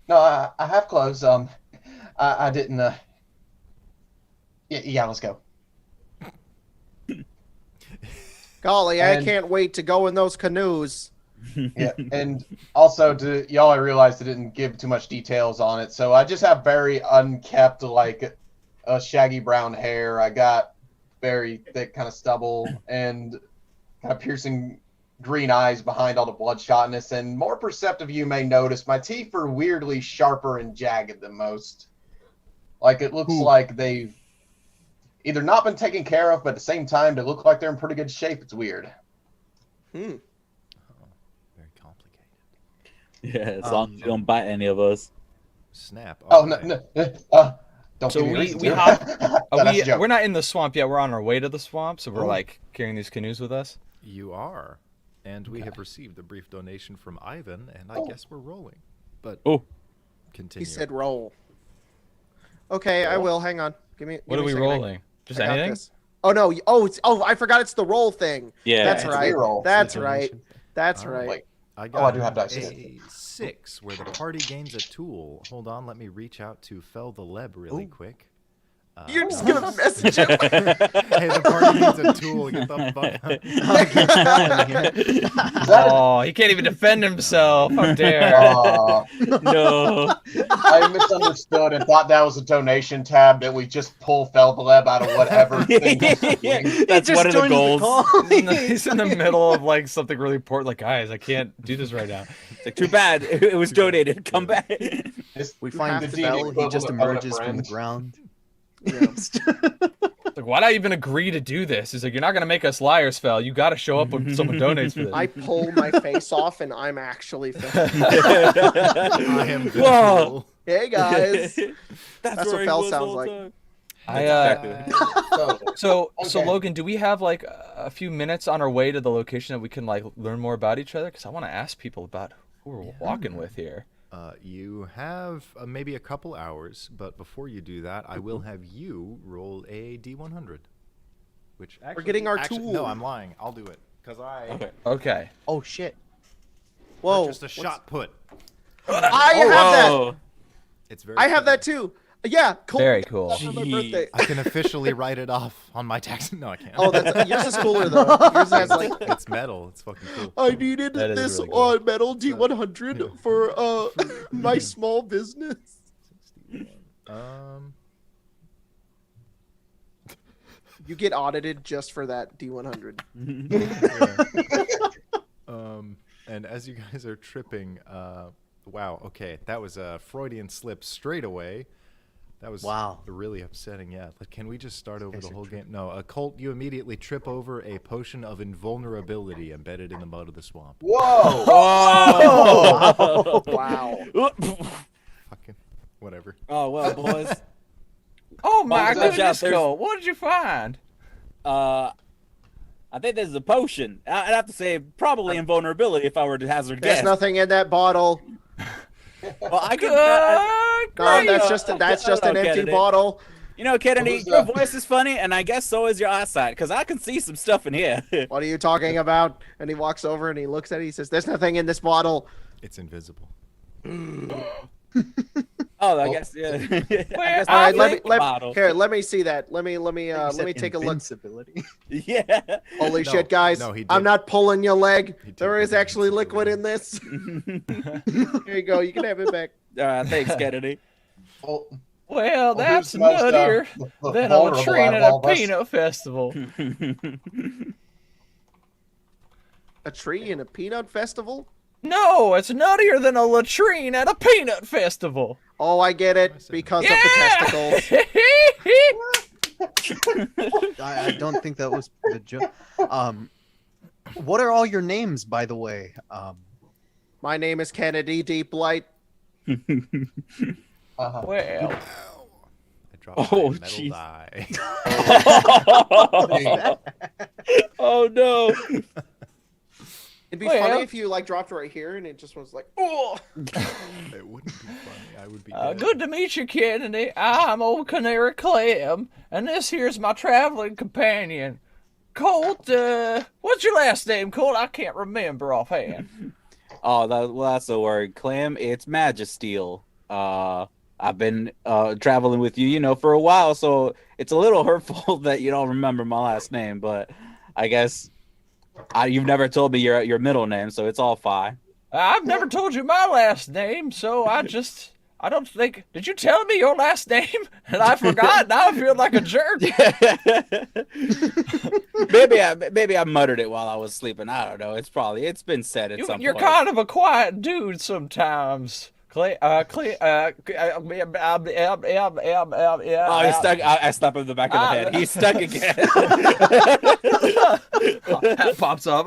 no, I have clothes. I didn't. Yeah, let's go. Golly, I can't wait to go in those canoes. Yeah, and also to y'all, I realized I didn't give too much details on it, so I just have very unkept, like, shaggy brown hair. I got very thick kind of stubble and kind of piercing green eyes behind all the bloodshotness, and more perceptive you may notice, my teeth are weirdly sharper and jagged than most. Like, it looks like they've either not been taken care of, but at the same time, they look like they're in pretty good shape. It's weird. Very complicated. Yeah, as long as you don't bite any of us. Snap. Oh, Okay. no. Don't So give me we reason to. hop. That's a joke. We're not in the swamp yet. We're on our way to the swamp, so we're like carrying these canoes with us. You are. And we have received a brief donation from Ivan, and I guess we're rolling. But continue. He said roll. Okay, I will. Hang on. Give me. What give are me we a second. rolling? Just I got anything? this. Oh no! Oh, I forgot. It's the roll thing. Yeah, That's it's right. reroll. That's It's a right. donation. That's All right. Wait. I I got do have dice. a 6 where the party gains a tool. Hold on, let me reach out to Fel the Leb really quick. You're just gonna message him. Hey, the party needs a tool. Get the fuck out. Oh, he can't even defend himself. How dare! No. I misunderstood and thought that was a donation tab that we just pull Feldeleb out of whatever thing. That's one of the goals. He's in the middle of like something really important. Like, guys, I can't do this right now. It's like, too bad. It was donated. Come back. We find the Fel, genie he just equivalent of a emerges from the friend. ground. Like, why'd I even agree to do this? He's like, you're not gonna make us liars, Fel. You got to show up when someone donates for this. I pull my face off and I'm actually Fel. I am the Whoa. tool. Hey guys. That's where what he Fel was the sounds whole like. time. So Okay. Logan, do we have like a few minutes on our way to the location that we can like learn more about each other? Because I want to ask people about who we're walking with here. You have maybe a couple hours, but before you do that, I will have you roll a D100. Which actually, getting our No, tool. I'm lying. I'll do it because I Okay. Oh shit! Whoa. just a shot put. I have that. Whoa. It's very. I have that fitting. too. Yeah. Cool. Very cool. On my birthday. I can officially write it off on my tax. No, I can't. Oh, that's yours is cooler though. Yours has like. It's metal. It's fucking cool. I needed That is this really cool. metal D100 for my small business. You get audited just for that D100. And as you guys are tripping, wow, okay, that was a Freudian slip straight away. That was Wow. really upsetting. Yeah, but can we just start over guys the are whole game? No, Colt, you immediately trip over a potion of invulnerability embedded in the mud of the swamp. Whoa! Oh. Wow. Fucking whatever. Oh well, boys. Oh my Good job, goodness, there's- Cole. What did you find? I think there's a potion. I'd have to say probably invulnerability if I were to hazard There's guess. nothing in that bottle. Well, I could. No, that's just an empty Kennedy. bottle. You know, Kennedy, Who's your that? voice is funny, and I guess so is your eyesight, because I can see some stuff in here. What are you talking about? And he walks over and he looks at it. He says, "There's nothing in this bottle." It's invisible. Oh, I guess yeah. I guess All right, I let think me bottle. here. Let me see that. Let me take a look. Invincibility. Yeah. Holy No, shit, guys! no, he I'm did. not pulling your leg. He did There is put actually invincibility. liquid in this. Here you go. You can have it back. All right, thanks, Kennedy. Well, Well, that's who's most, nuttier the than a vulnerable latrine out at of a all of us? peanut festival. A tree in a peanut festival? No, it's nuttier than a latrine at a peanut festival. Oh, I get it because of the testicles. I don't think that was the joke. What are all your names, by the way? My name is Kennedy Deep Light. Uh-huh. Well, I dropped Oh, a metal jeez. die. Oh no. It'd be Well- funny if you like dropped right here and it just was like, oh. It wouldn't be funny. I would be dead. Good to meet you, Kennedy. I'm old Canary Clem, and this here's my traveling companion, Colt. What's your last name, Colt? I can't remember offhand. Oh, that's the word. Clam, it's Magisteel. I've been traveling with you, for a while, so it's a little hurtful that you don't remember my last name, but I guess you've never told me your middle name, so it's all fine. I've never told you my last name, so I don't think. Did you tell me your last name? And I forgot. Now I feel like a jerk. maybe I muttered it while I was sleeping. I don't know. It's been said at some You're point. kind of a quiet dude sometimes. Oh, he's stuck. I slap him in the back of the head. He's stuck again. That pops up.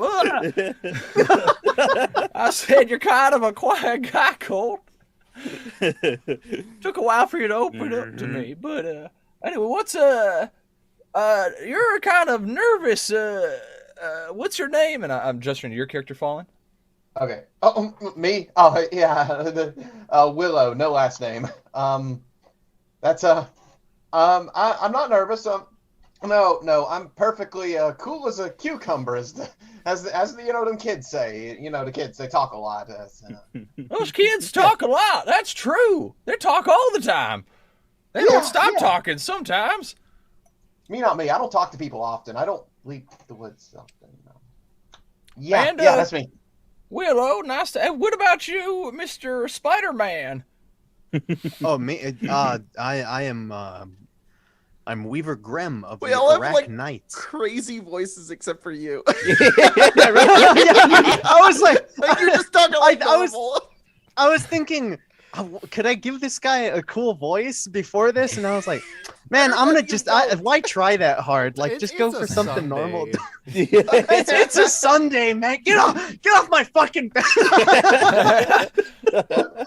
I said you're kind of a quiet guy, Colt. Took a while for you to open up to me, but anyway, what's you're kind of nervous. What's your name? And I'm gesturing to your character, Fallen. Okay. Oh, me? Oh, yeah. Willow, no last name. That's I'm not nervous. No, I'm perfectly cool as a cucumber, as the them kids say. The kids, they talk a lot. Those kids talk a lot. That's true. They talk all the time. They don't stop talking sometimes. Not me. I don't talk to people often. I don't leave the woods often. No. Yeah, And, that's me. Willow, nice to. What about you, Mr. Spider-Man? Oh, me. I'm Weaver Grem of We the all have, Iraq like, Knights. Crazy voices except for you. I was like, you just talk like I was- normal. I was thinking, could I give this guy a cool voice before this? And I was like, man, I'm gonna just. Why try that hard? Like, just go It's for a something normal. Sunday. It's a Sunday, man. Get off my fucking back. I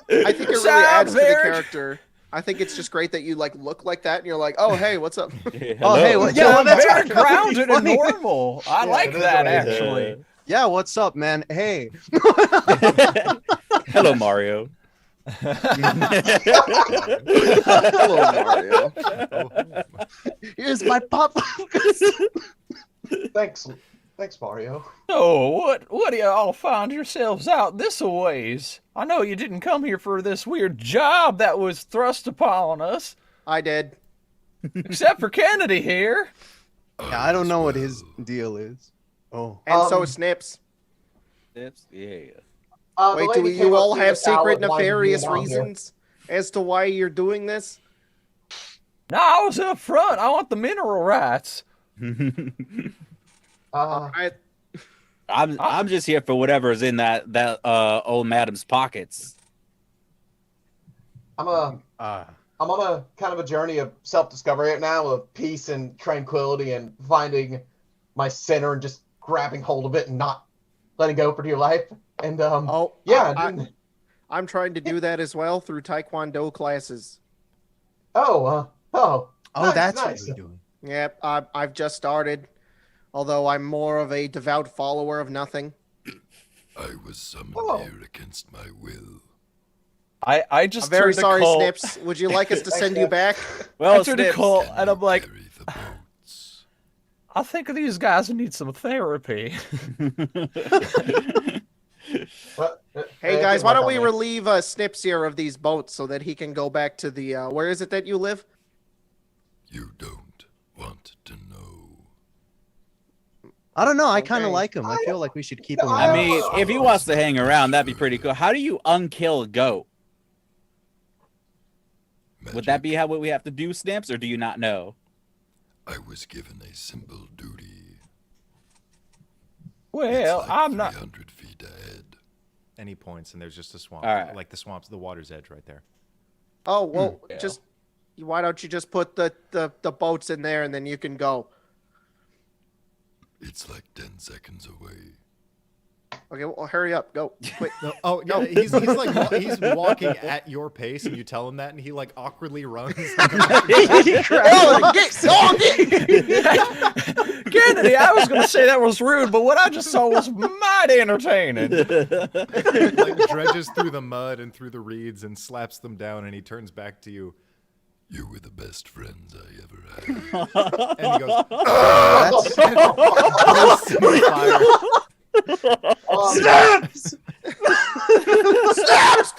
think it really Sound adds to the very- character. I think it's just great that you like look like that and you're like, oh hey, what's up? Oh, hey, well, Yeah, well, that's very right. That would be grounded and funny. normal. I like it is that, what it is. actually. Yeah, what's up, man? Hey. Hello, Mario. Hello, Mario. Here's my pop. Thanks, Mario. So, what do you all find yourselves out this a ways? I know you didn't come here for this weird job that was thrust upon us, I did. except for Kennedy here. Yeah, I don't know what his deal is. Oh. And so Um, Snips. Yeah. The Wait, do lady came you up all to have us out secret and wanted to be nefarious down here. reasons as to why you're doing this? No, I was up front. I want the mineral rights. I, I'm just here for whatever's in that old madam's pockets. I'm on a kind of a journey of self-discovery right now, of peace and tranquility, and finding my center and just grabbing hold of it and not letting go for dear life. And I'm trying to do that as well through Taekwondo classes. Oh, nice, That's nice. what we're doing. Yep, I've just started. Although I'm more of a devout follower of nothing. I was summoned Oh. here against my will. I just I'm very turned to sorry, Colt. Snips. Would you like us to send you back? I turned to Colt and I'm like, Carry the boats. I think these guys need some therapy. Hey guys, why don't we relieve Snips here of these boats so that he can go back to the where is it that you live? You don't want to know. I don't know. I kind of Okay. like him. I feel like we should keep him. I around. mean, if he wants to hang around, that'd be pretty cool. How do you unkill a goat? Would that be how what we have to do, Snips, or do you not know? I was given a simple duty. Well, It's like I'm not. 300 feet ahead. Any points, and there's just a swamp. All right. Like the swamps, the water's edge right there. Oh well, Yeah. just why don't you just put the boats in there and then you can go. It's like 10 seconds away. Okay, well hurry up, go. Quick. No, oh, yeah, he's like he's walking at your pace, and you tell him that, and he like awkwardly runs. Oh, get Kennedy, I was going to say that was rude, but what I just saw was mighty entertaining. Like dredges through the mud and through the reeds and slaps them down, and he turns back to you. You were the best friends I ever had. And he goes, Snaps! Snaps!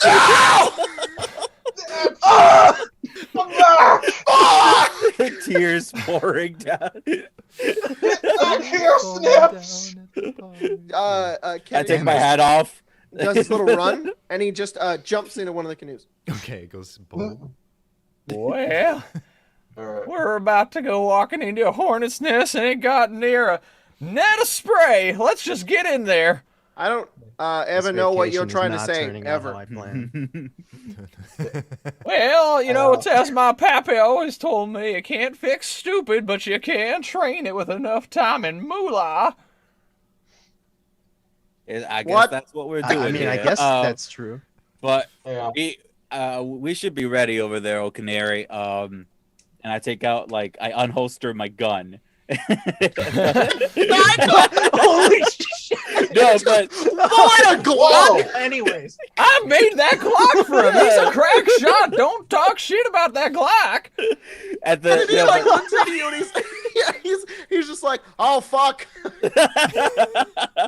Tears pouring down. Back here, Snips! I Kenny take my hat off. does this little run, and he just jumps into one of the canoes. okay, it goes boom. Well, Alright. we're about to go walking into a hornet's nest and it got near a net of spray. Let's just get in there. I don't ever This know what you're vacation trying is to not say, turning out ever. how I planned. Well, you know, it's as my pappy always told me, you can't fix stupid, but you can train it with enough time and moolah. I guess What? that's what we're doing. I mean, I here. guess that's true. But Yeah. we should be ready over there, O Canary. And I take out I unholster my gun. Holy shit! No, but What a Whoa! Glock! Anyways, I made that Glock for him. He's a crack shot. Don't talk shit about that Glock. at the and he looks at you and he's just like, oh fuck.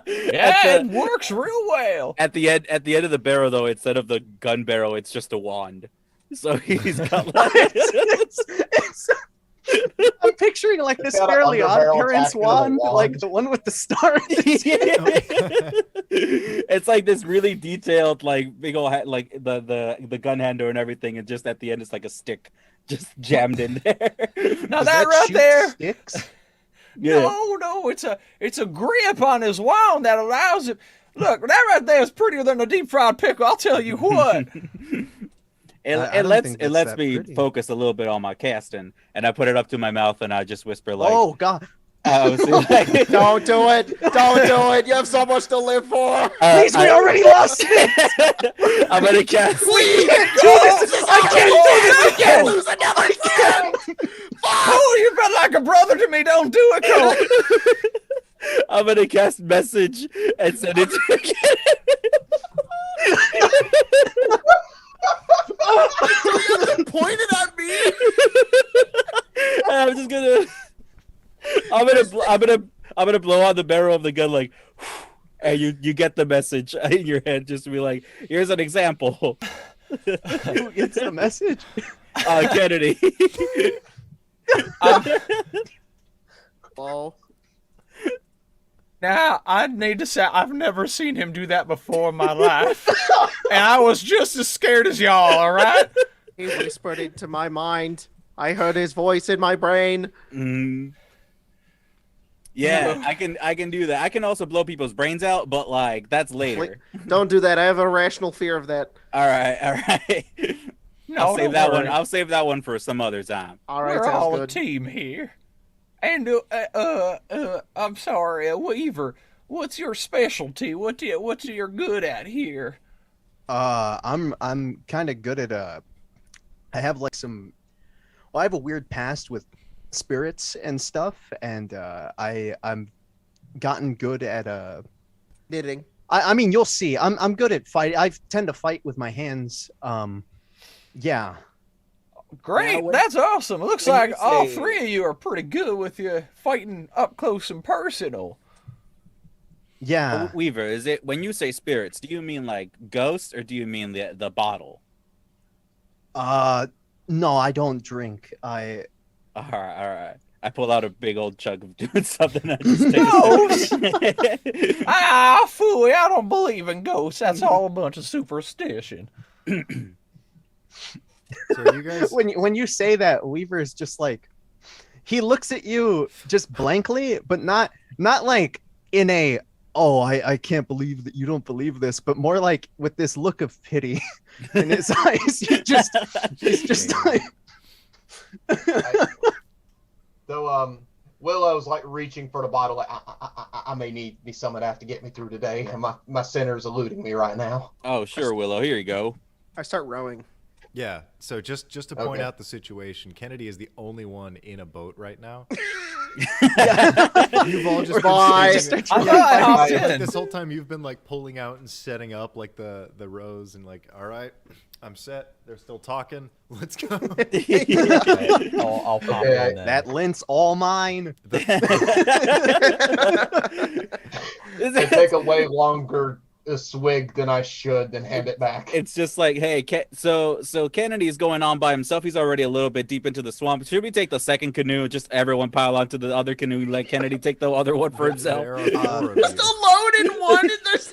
Yeah, it works real well. at the end of the barrel though, instead of the gun barrel, it's just a wand. So he's got I'm picturing like this Got an fairly odd underbarrel parents tacked into the wand, wand. like the one with the star. It's like this really detailed, big old like the gun handle and everything, and just at the end it's like a stick just jammed in there. Now Does that right shoot there. sticks? Yeah. No, it's a grip on his wand that allows him. Look, that right there is prettier than a deep fried pickle. I'll tell you what. It don't lets think it that's lets that me pretty. focus a little bit on my casting, and I put it up to my mouth and I just whisper Oh god! don't Don't do it! Don't do it! You have so much to live for. Please, we already lost it. I'm gonna cast. We can't do this! I can't do this! I can't lose another again! Oh, you've been like a brother to me. Don't do it, Cole. I'm gonna cast message and send it to Pointed at me. I'm just gonna. I'm gonna blow out the barrel of the gun and you get the message in your head. Just to be like, here's an example. Who gets the message? Kennedy. Oh. Now, I need to say, I've never seen him do that before in my life. And I was just as scared as y'all, all right? He whispered into my mind. I heard his voice in my brain. Mm. Yeah, I can do that. I can also blow people's brains out, but that's later. Don't do that. I have a rational fear of that. All right. No, I'll save don't that worry. one. I'll save that one for some other time. All right, We're all sounds a good. team here. And, I'm sorry, Weaver, what's your specialty? What you're good at here? I'm kind of good at I have I have a weird past with spirits and stuff, and I'm gotten good at Knitting. I mean, you'll see. I'm good at fight. I tend to fight with my hands. Yeah. Great, Now, when- that's awesome. It looks when like you all say- three of you are pretty good with your fighting up close and personal. Yeah. Weaver, is it when you say spirits? Do you mean like ghosts, or do you mean the bottle? No, I don't drink. All right. I pull out a big old chug of doing something. I just take Ghosts? a sip. Fooey, I don't believe in ghosts. That's all a bunch of superstition. So you guys, When you say that, Weaver is just like, he looks at you just blankly, but not like in a, oh, I can't believe that you don't believe this, but more like with this look of pity in his eyes. He's just like, Though Willow's reaching for the bottle. I may need me some of that to get me through today, and my center's eluding me right now. Oh, sure, Willow. Here you go. I start rowing. yeah. So just to point Okay. out the situation, Kennedy is the only one in a boat right now. You've all just Bye. been standing. I thought I hopped Like, in. this whole time you've been like pulling out and setting up like the rows and like, all right, I'm set. They're still talking. Let's go. I'll pop Okay, on then. That lint's all mine. I take a way longer swig than I should, then hand it back. It's just like, hey, so Kennedy's going on by himself. He's already a little bit deep into the swamp. Should we take the second canoe? Just everyone pile onto the other canoe. Let Kennedy take the other one for himself. There are four of Just you. alone in one, and there's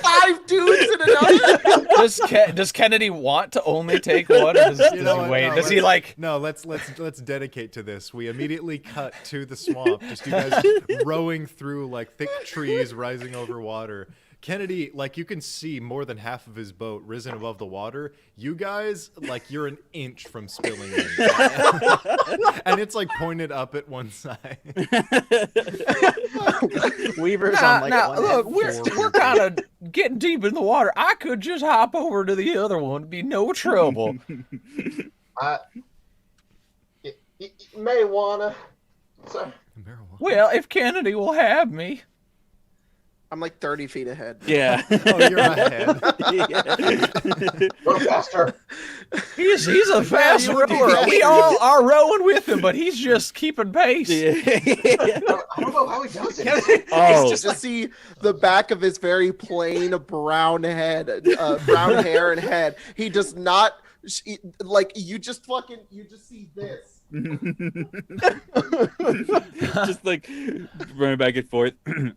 5 dudes in another. Does Kennedy want to only take one, or does You he know what? wait? No, Does he let's- like? No, let's dedicate to this. We immediately cut to the swamp. Just you guys rowing through like thick trees rising over water. Kennedy, like you can see more than half of his boat risen above the water. You guys, like you're an inch from spilling in. And it's like pointed up at one side. Weaver's on like Now, one look, end. we're kind of getting deep in the water. I could just hop over to the other one, be no trouble. Marijuana. Sorry. Marijuana. Well, if Kennedy will have me. I'm like 30 feet ahead. Yeah. Oh, you're ahead. Go faster. He's a fast you would be rower. faster. We all are rowing with him, but he's just keeping pace. I don't know how he does it. Oh, Just see the back of his very plain brown head, brown hair and head. He does not like you. Just see this. just like running back and forth.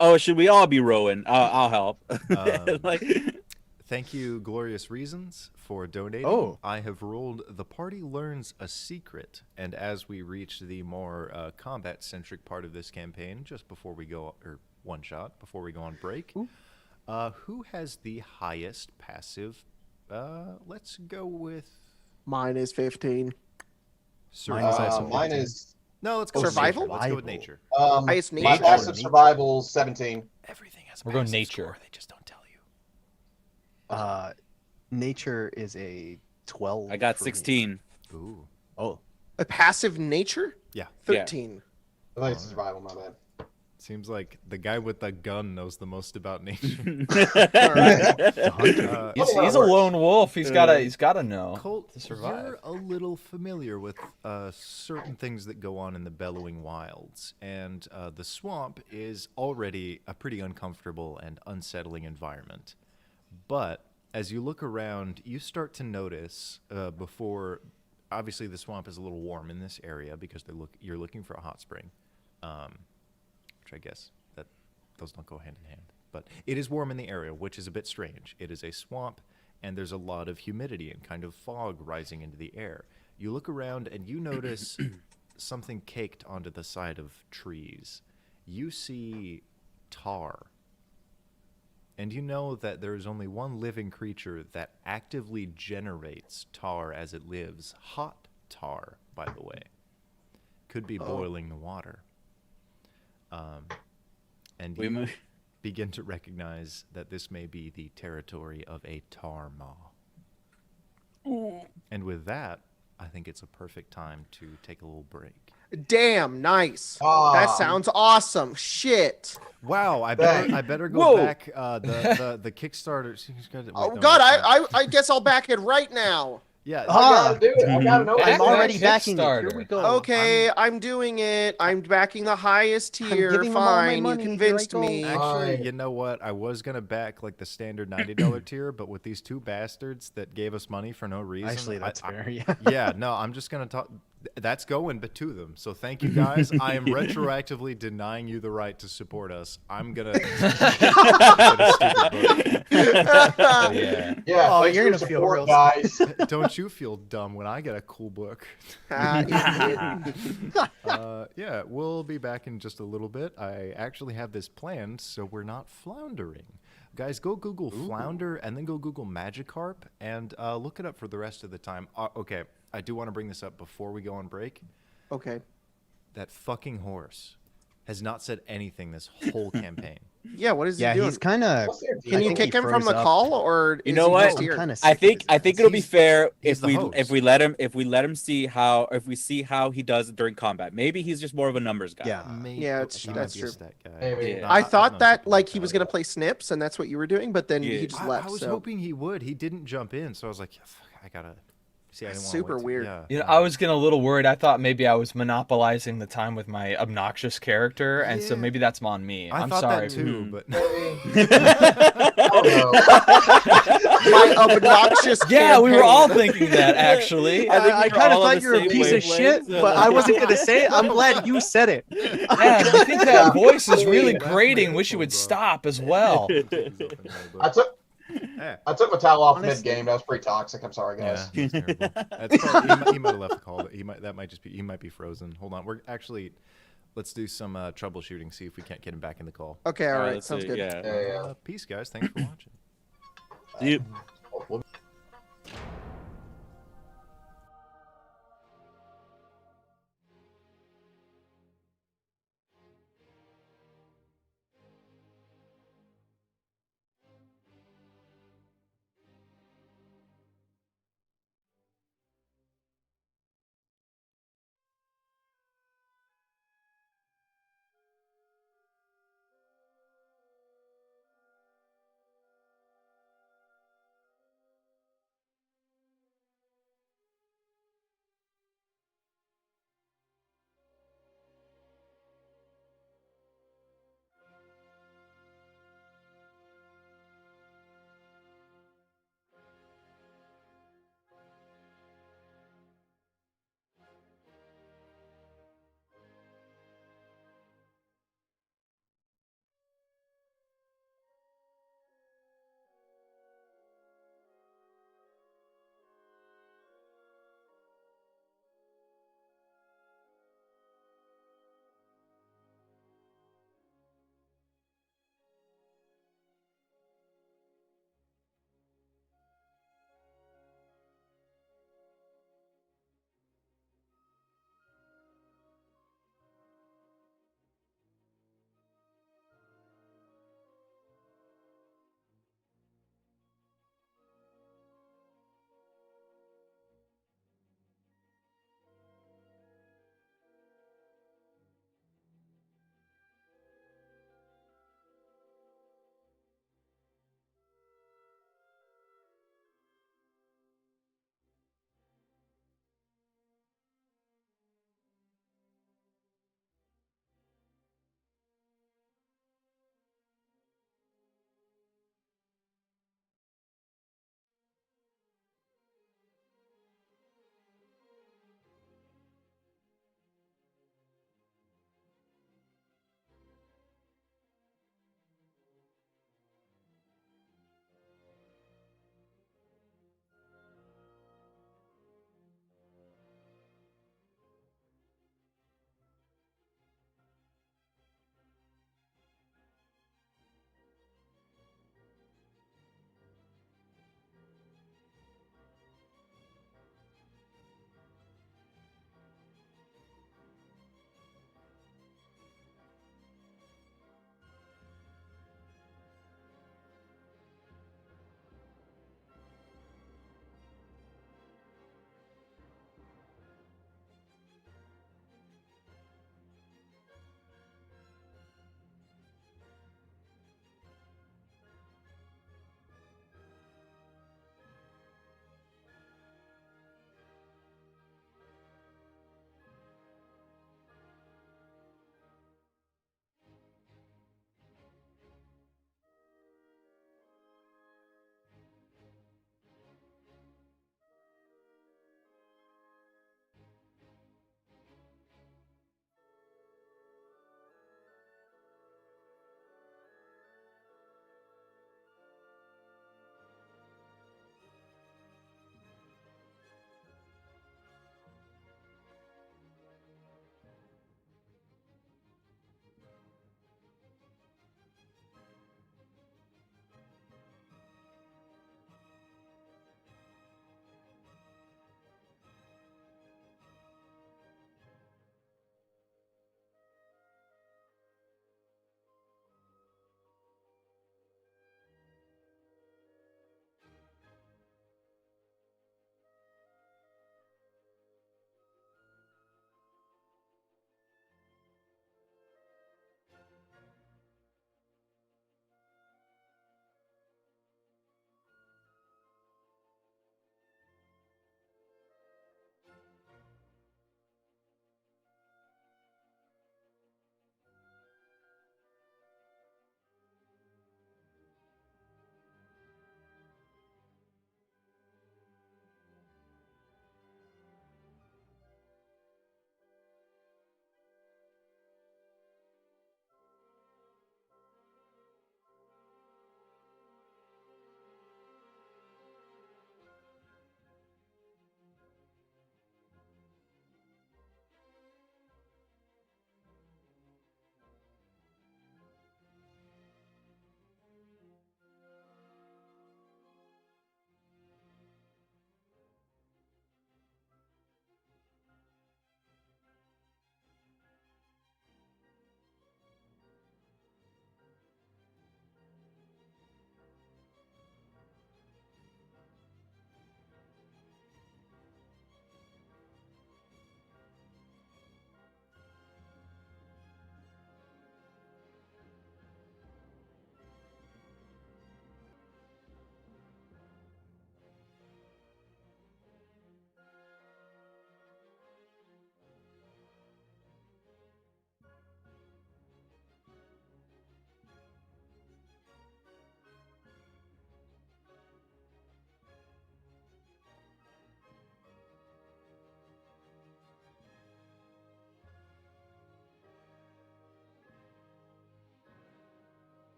Oh, should we all be rowing? I'll help. Like, Thank you, Glorious Reasons, for donating. Oh. I have ruled The Party Learns a Secret. And as we reach the more combat-centric part of this campaign, just before we go, or one shot, before we go on break, who has the highest passive? Let's go with Mine is 15. survival. Mine is No, let's go Survival? With nature. Let's go with nature. Highest my nature. passive survival 17. Everything has a We're going passive nature. score, they just don't tell you. Nature is a 12. I got for me. 16. Ooh. Oh, A passive nature? Yeah. 13. I think it's survival, my bad. Seems like the guy with the gun knows the most about nature. All right. He's a lone wolf. He's gotta know Colt, to survive. you're a little familiar with certain things that go on in the Bellowing Wilds, and the swamp is already a pretty uncomfortable and unsettling environment. But as you look around, you start to notice before. Obviously, the swamp is a little warm in this area because you're looking for a hot spring. Which I guess that those don't go hand in hand. But it is warm in the area, which is a bit strange. It is a swamp, and there's a lot of humidity and kind of fog rising into the air. You look around, and you notice something caked onto the side of trees. You see tar. And you know that there is only one living creature that actively generates tar as it lives. Hot tar, by the way. Could be boiling the water. And you begin to recognize that this may be the territory of a Tar Maw. And with that, I think it's a perfect time to take a little break. Damn, nice. Ah. That sounds awesome. Shit. Wow, I better go Whoa. back. The Kickstarter. Oh God, I guess I'll back it right now. Yeah. I gotta do it. I gotta know. Back I'm that already backing it. Kickstarter. Here we go. Okay, I'm doing it. I'm backing the highest tier. giving them all my Fine, money. you Here convinced I go. me. Actually, Fine. you know what? I was gonna back like the standard $90 tier, but with these two bastards that gave us money for no reason. Actually, that's fair. Yeah. Yeah, no, I'm just gonna talk. That's going, but to them. So thank you guys. I am retroactively denying you the right to support us. I'm gonna. Get a stupid vote. Yeah. Yeah, Oh, thanks you're for gonna feel support, real guys. Don't you feel dumb when I get a cool book? Ah, idiot. Yeah, we'll be back in just a little bit. I actually have this planned, so we're not floundering. Guys, go Google flounder and then go Google Magikarp and look it up for the rest of the time. Okay, I do want to bring this up before we go on break. Okay. That fucking horse has not said anything this whole campaign. Yeah, what is he Yeah, doing? he's kind of. What's their Can deal? you kick him from the call, or You is know he what? just here? Kind of. I think it'll be fair he's if the we host. let him see how he does during combat. Maybe he's just more of a numbers guy. Yeah. Yeah, He that's might be a true. stat guy. Maybe. Yeah. I I've thought known that something like he was that. gonna play Snips, and that's what you were doing, but then Yeah. he just left. I was so hoping he would. He didn't jump in, so I was like, yeah, fuck, I gotta. See, I didn't wanna Super wait weird. Yeah. You know, I was getting a little worried. I thought maybe I was monopolizing the time with my obnoxious character, and so Yeah. maybe that's on me. I I'm thought sorry. that too, Mhm. but Oh, no. my obnoxious. Yeah, we were all campaign. thinking that actually. I think we I were kind of all on thought the you were a same piece of shit, wavelength. but I wasn't gonna say it. I'm glad you said it. Yeah, I think that voice is really That's my grating. Wish you would headphones off. stop as well. I took my towel off Honestly- mid game. That was pretty toxic. I'm sorry, yeah, guys. that's terrible. That's probably, he might have left the call. But he might be frozen. Hold on, we're actually. Let's do some troubleshooting. See if we can't get him back in the call. Okay, all right, let's sounds see, good. Yeah. Yeah. Peace, guys. Thanks for watching. You-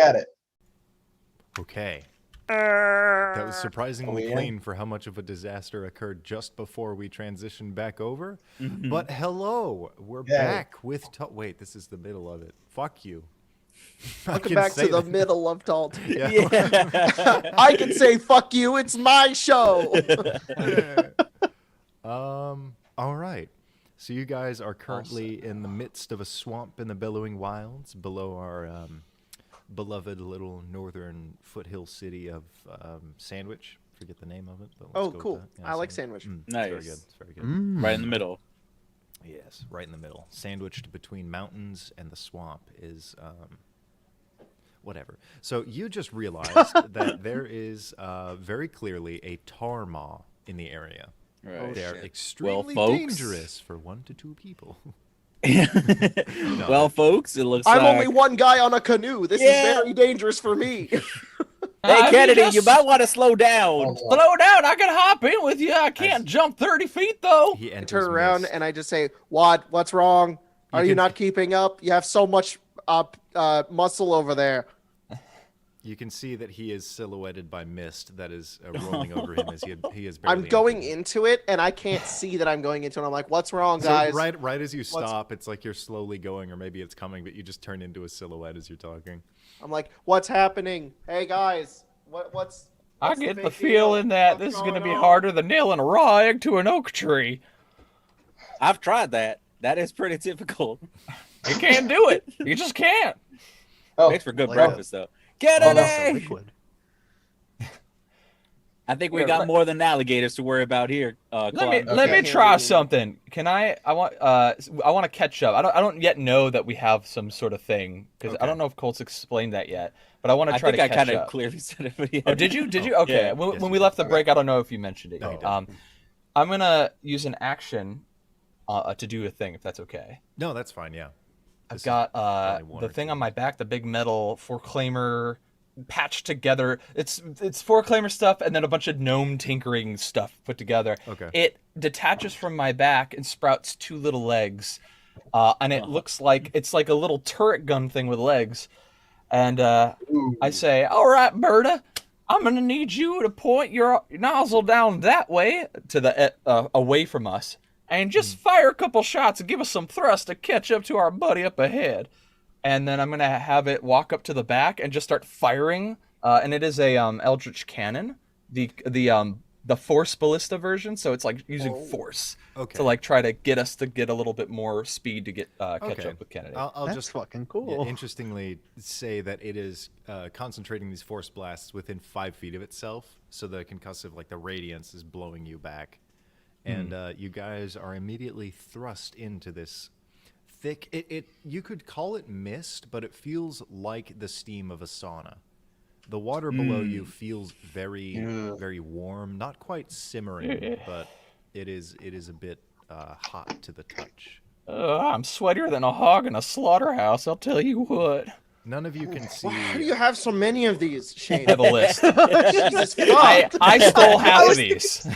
at it. Okay. That was surprisingly Oh, yeah. clean for how much of a disaster occurred just before we transitioned back over. Mhm. But hello, we're Yeah. back with... Wait, this is the middle of it. Fuck you. I Welcome can back say to the that. middle of Talt. Yeah. Yeah. I can say fuck you. It's my show. All right. So you guys are currently in the midst of a swamp in the Bellowing Wilds below our beloved little northern foothill city of Sandwich. Forget the name of it. But let's Oh, go with cool. that. Yeah, I like Sandwich. It's Nice. very good. It's very good. Right in the middle. Yes, right in the middle. Sandwiched between mountains and the swamp is whatever. So you just realized that there is very clearly a tar maw in the area. Right. They are shit. extremely folks. dangerous for 1 to 2 people. Well, folks, it looks I'm like... only one guy on a canoe. This Yeah. is very dangerous for me. Hey, Kennedy, you just might want to slow down. slow down. I can hop in with you. I can't jump 30 feet though. He I enters turn around mist. and I just say, What's wrong? Are you can- not keeping up? You have so much muscle over there. You can see that he is silhouetted by mist that is rolling over him as he is barely I'm going entered. into it and I can't see that I'm going into it. I'm like, what's wrong, So guys? right as you stop, it's like you're slowly going, or maybe it's coming, but you just turn into a silhouette as you're talking. I'm like, what's happening? Hey, guys, what's I what's get big the deal? feeling that What's this is going to going be on? harder than nailing a raw egg to an oak tree. I've tried that. That is pretty difficult. You can't do it. You just can't. Oh, Makes for good like breakfast, though. Almost a Kennedy! liquid. I think we got more than alligators to worry about here. Let Okay. me try something. Can I want to catch up. I don't yet know that we have some sort of thing because I Okay. don't know if Colt's explained that yet. But I want to I try think to I catch kind of up. clearly said it. But yeah. Oh, did you? Okay. Yeah. When, Yes, when you we did. left the Okay. break, I don't know if you mentioned it. No, you yet. didn't. I'm gonna use an action to do a thing if that's okay. No, that's fine. Yeah. I've This is got only one the or thing two. on my back, the big metal four-claimer patched together. It's four-claimer stuff and then a bunch of gnome tinkering stuff put together. Okay. It detaches from my back and sprouts 2 little legs, and it looks like it's like a little turret gun thing with legs. And I say, "All right, Berta, I'm gonna need you to point your nozzle down that way to the away from us, and just fire a couple shots and give us some thrust to catch up to our buddy up ahead." And then I'm gonna have it walk up to the back and just start firing. And it is a Eldritch cannon, the Force Ballista version. So it's like using force Okay. to like try to get us to get a little bit more speed to get catch Okay. up with Kennedy. I'll That's just fucking yeah, cool. interestingly say that it is concentrating these force blasts within 5 feet of itself, so the concussive, like the radiance, is blowing you back, and you guys are immediately thrust into this thick. You could call it mist, but it feels like the steam of a sauna. The water below you feels very, very warm, not quite simmering, but it is a bit hot to the touch. I'm sweatier than a hog in a slaughterhouse, I'll tell you what. None of you can see. How do you have so many of these, Shane? I have a list. Jesus fuck. I stole half I of was these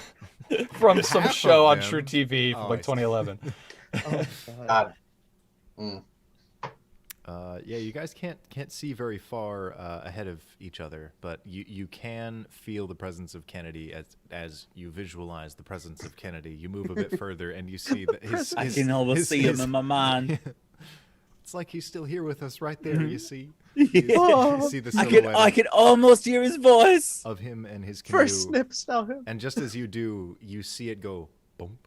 from some Half show of on them? True TV from Oh, like I see. 2011. God. Mm. Yeah, you guys can't see very far ahead of each other, but you can feel the presence of Kennedy as you visualize the presence of Kennedy. You move a bit further, and you see that his I can almost see him in my mind. It's like he's still here with us, right there. You see, you see the I silhouette can almost hear his voice. of him and his canoe. First snips now him. And just as you do, you see it go boom,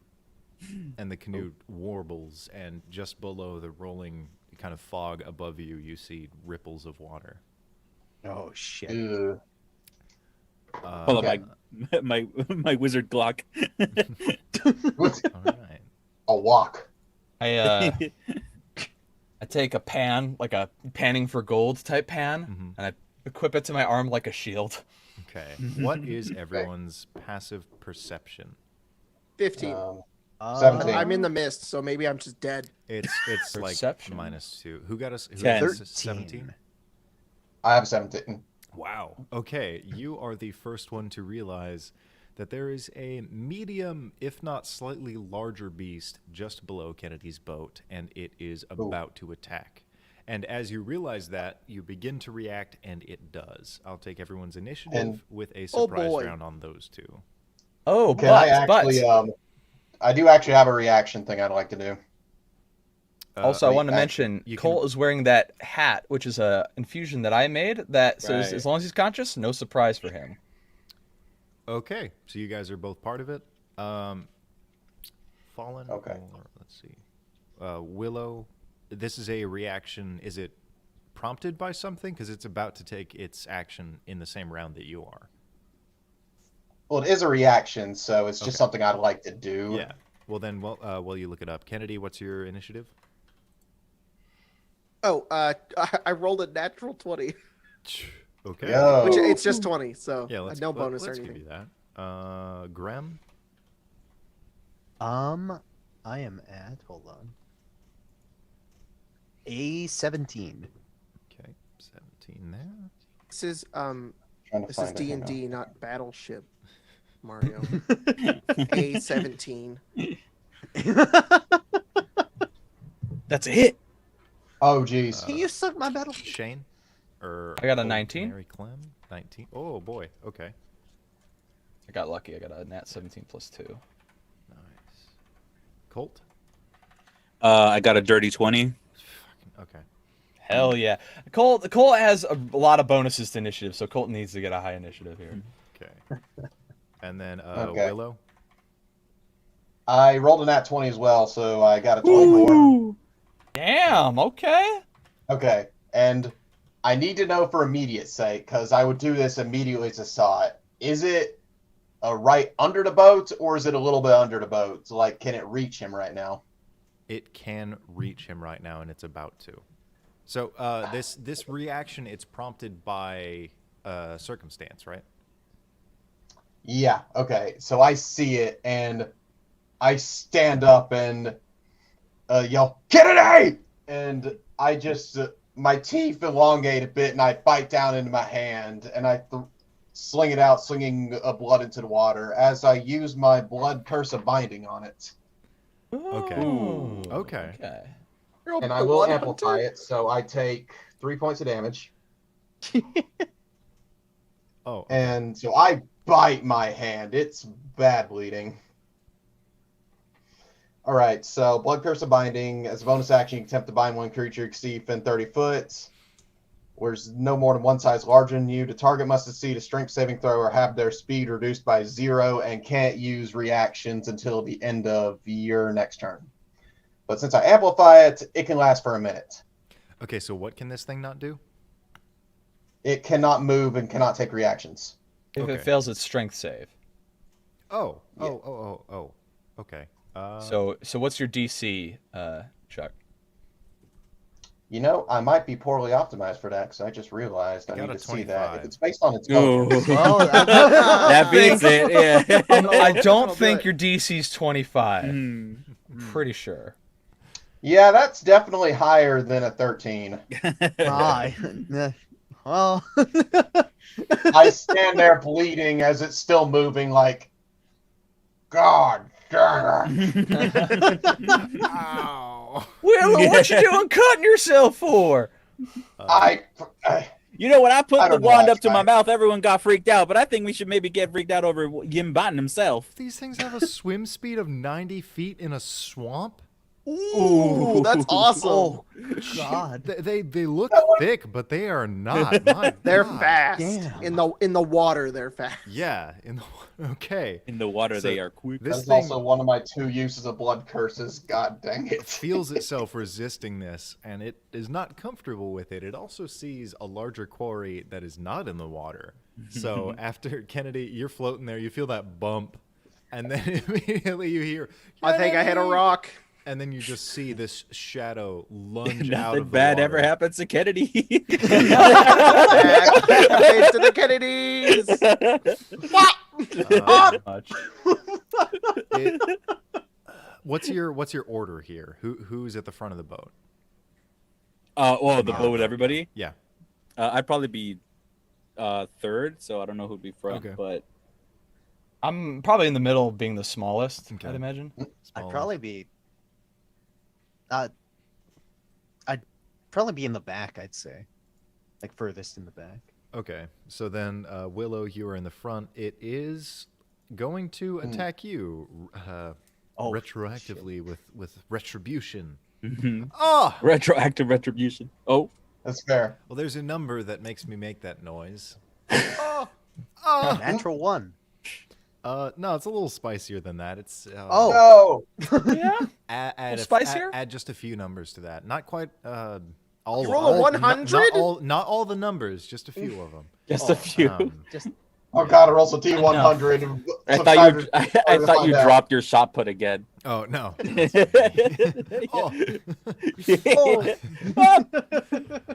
and the canoe warbles, and just below the rolling kind of fog above you, you see ripples of water. Oh shit. Ew. Hold on, my wizard Glock. What's All right. a walk? I take a pan, like a panning for gold type pan, and I equip it to my arm like a shield. Okay. What is everyone's passive perception? 15. 17. I'm in the mist, so maybe I'm just dead. It's like Perception. -2. Who got us? Who 10. got us 13. 17? I have 17. Wow. Okay, you are the first one to realize that there is a medium, if not slightly larger beast just below Kennedy's boat, and it is about to attack. And as you realize that, you begin to react, and it does. I'll take everyone's initiative with a surprise boy. round on those two. Oh, Can I but actually? I do actually have a reaction thing I'd like to do. also, I want to actually, mention you can- Colt is wearing that hat, which is a infusion that I made. That says Right. as long as he's conscious, no surprise for him. Okay, so you guys are both part of it. Fallen. Okay. Or, let's see. Willow. This is a reaction. Is it prompted by something? Because it's about to take its action in the same round that you are. Well, it is a reaction, so it's just Okay. something I'd like to do. Yeah. Well, then, while you look it up, Kennedy, what's your initiative? Oh, I rolled a natural 20, Okay. Yo. which it's just 20, so Yeah. Let's no bonus or let's anything. give you that. Graham. I am at, hold on, a 17. Okay. 17 there. This is Trying to this is find it, hang on. D&D, not Battleship, Mario. A17. That's a hit. Oh, jeez. Can you suck my battle? Shane. Or I got a Old 19. Mary Clem. 19. Oh boy. Okay. I got lucky. I got a nat 17 plus 2. Nice. Colt. I got a dirty 20. Okay. Hell yeah. Colt has a lot of bonuses to initiative, so Colt needs to get a high initiative here. Okay. And then Okay. Willow. I rolled a nat 20 as well, so I got a 24. Damn, okay. Okay, and I need to know for immediate sake, because I would do this immediately as I saw it. Is it right under the boat, or is it a little bit under the boat? So, like, can it reach him right now? It can reach him right now, and it's about to. So this reaction, it's prompted by circumstance, right? Yeah, okay. So I see it, and I stand up and yell, Kennedy! And I just, my teeth elongate a bit, and I bite down into my hand, and I sling it out, slinging blood into the water, as I use my blood curse of binding on it. Okay. Ooh, Okay. Okay. You're a And I will blood amplify hunter? it, so I take 3 points of damage. Oh. Okay. And so I bite my hand. It's bad bleeding. All right, so Blood Curse of Binding. As a bonus action, you can attempt to bind one creature you can see within 30 foot. Where's no more than one size larger than you. The target must succeed a strength saving throw or have their speed reduced by 0 and can't use reactions until the end of your next turn. But since I amplify it, it can last for a minute. Okay. So what can this thing not do? It cannot move and cannot take reactions. If Okay. it fails its strength save. Oh. Yeah. Oh. Okay. So what's your DC, Chuck? You know, I might be poorly optimized for that because I just realized I got need a to see that. 25. If it's based on its Ooh. bonus. Well, That beats it. Yeah. I don't I'll do think it. your DC's 25. Hmm. I'm pretty sure. Yeah, that's definitely higher than a 13. well, I stand there bleeding as it's still moving like, God damn it. Ow. Will, what you doing cutting yourself for? I You know, when I put I the don't know, wand up to actually. my mouth, everyone got freaked out. But I think we should maybe get freaked out over Yim Batten himself. These things have a swim speed of 90 feet in a swamp. Ooh, that's awesome. oh God, They look thick, but they are not. My They're God. fast. Damn. In the water, they're fast. Yeah. Okay. In the water, So they are quick. This That's thing also one of my 2 uses of blood curses. God dang it. feels itself resisting this, and it is not comfortable with it. It also sees a larger quarry that is not in the water. So after Kennedy, you're floating there, you feel that bump, and then immediately you hear, I think I hit a "Kennedy!" rock. And then you just see this shadow lunge out Nothing of the bad water. ever happens to Kennedy. Back to the Kennedys. Much. It- what's your order here? Who's at the front of the boat? Well, the boat with everybody. Yeah. I'd probably be third, so I don't know who'd be front. Okay. But I'm probably in the middle, being the smallest, Okay. I'd imagine. I'd Smaller. probably be. probably be in the back, I'd say. Like furthest in the back. Okay, so then Willow, you are in the front. It is going to attack you retroactively with retribution. Oh! Retroactive retribution. Oh. That's fair. Well, there's a number that makes me make that noise. Natural 1. No, it's a little spicier than that. It's Oh. No. Yeah. add spicier? Add just a few numbers to that. Not quite all. You roll a 100? Not all the numbers, just a few of them. Just a few. Just Oh god, it rolls a T100. I thought you dropped your shot put again. Oh no.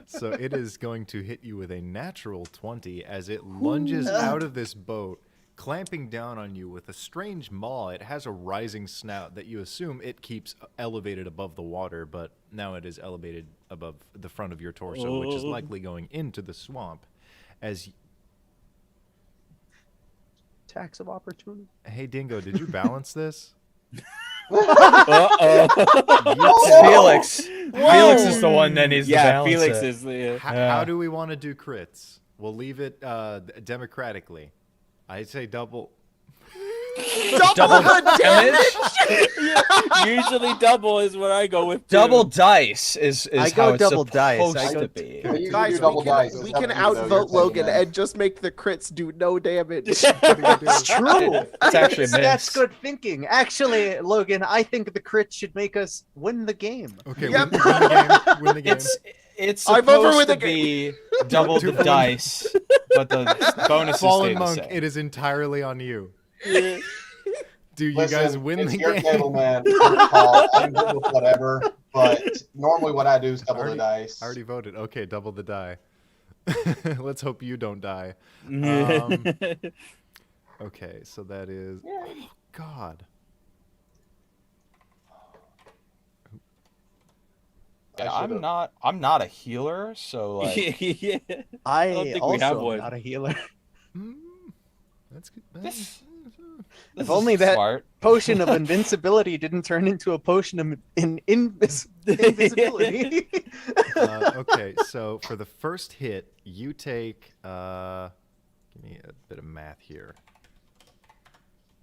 So it is going to hit you with a natural 20 as it lunges out of this boat, clamping down on you with a strange maw. It has a rising snout that you assume it keeps elevated above the water, but now it is elevated above the front of your torso, which is likely going into the swamp. As tax of opportunity. hey Dingo, did you balance this? Felix. Felix is the one that needs to balance Felix it. is the. How do we want to do crits? We'll leave it democratically. I say double. Double the damage. Usually double is what I go with. Too. Double dice is I how go it's double supposed dice. I to go be. I usually Guys, do double dice. we Is can what I do, though. You're outvote taking Logan that. and just make the crits do no damage. It's true. It's actually a That's miss. good thinking. Actually, Logan, I think the crit should make us win the game. Okay, Yep. win the game. Win the game. It's I'm over supposed with to the be double the dice, but the bonuses stay Fallen the Monk, same. it is entirely on you. Do you Listen, guys win it's the your game? table, man. It's your call. I'm good with whatever, but normally what I do is double the dice. I already voted. Okay, double the die. Let's hope you don't die. Okay, so that is. Oh, God. Yeah, I'm not a healer, so like yeah. I don't think we also have am one. not a healer. That's good. this If only that smart. potion of invincibility didn't turn into a potion of invisibility. Okay, so for the first hit, you take. Give me a bit of math here,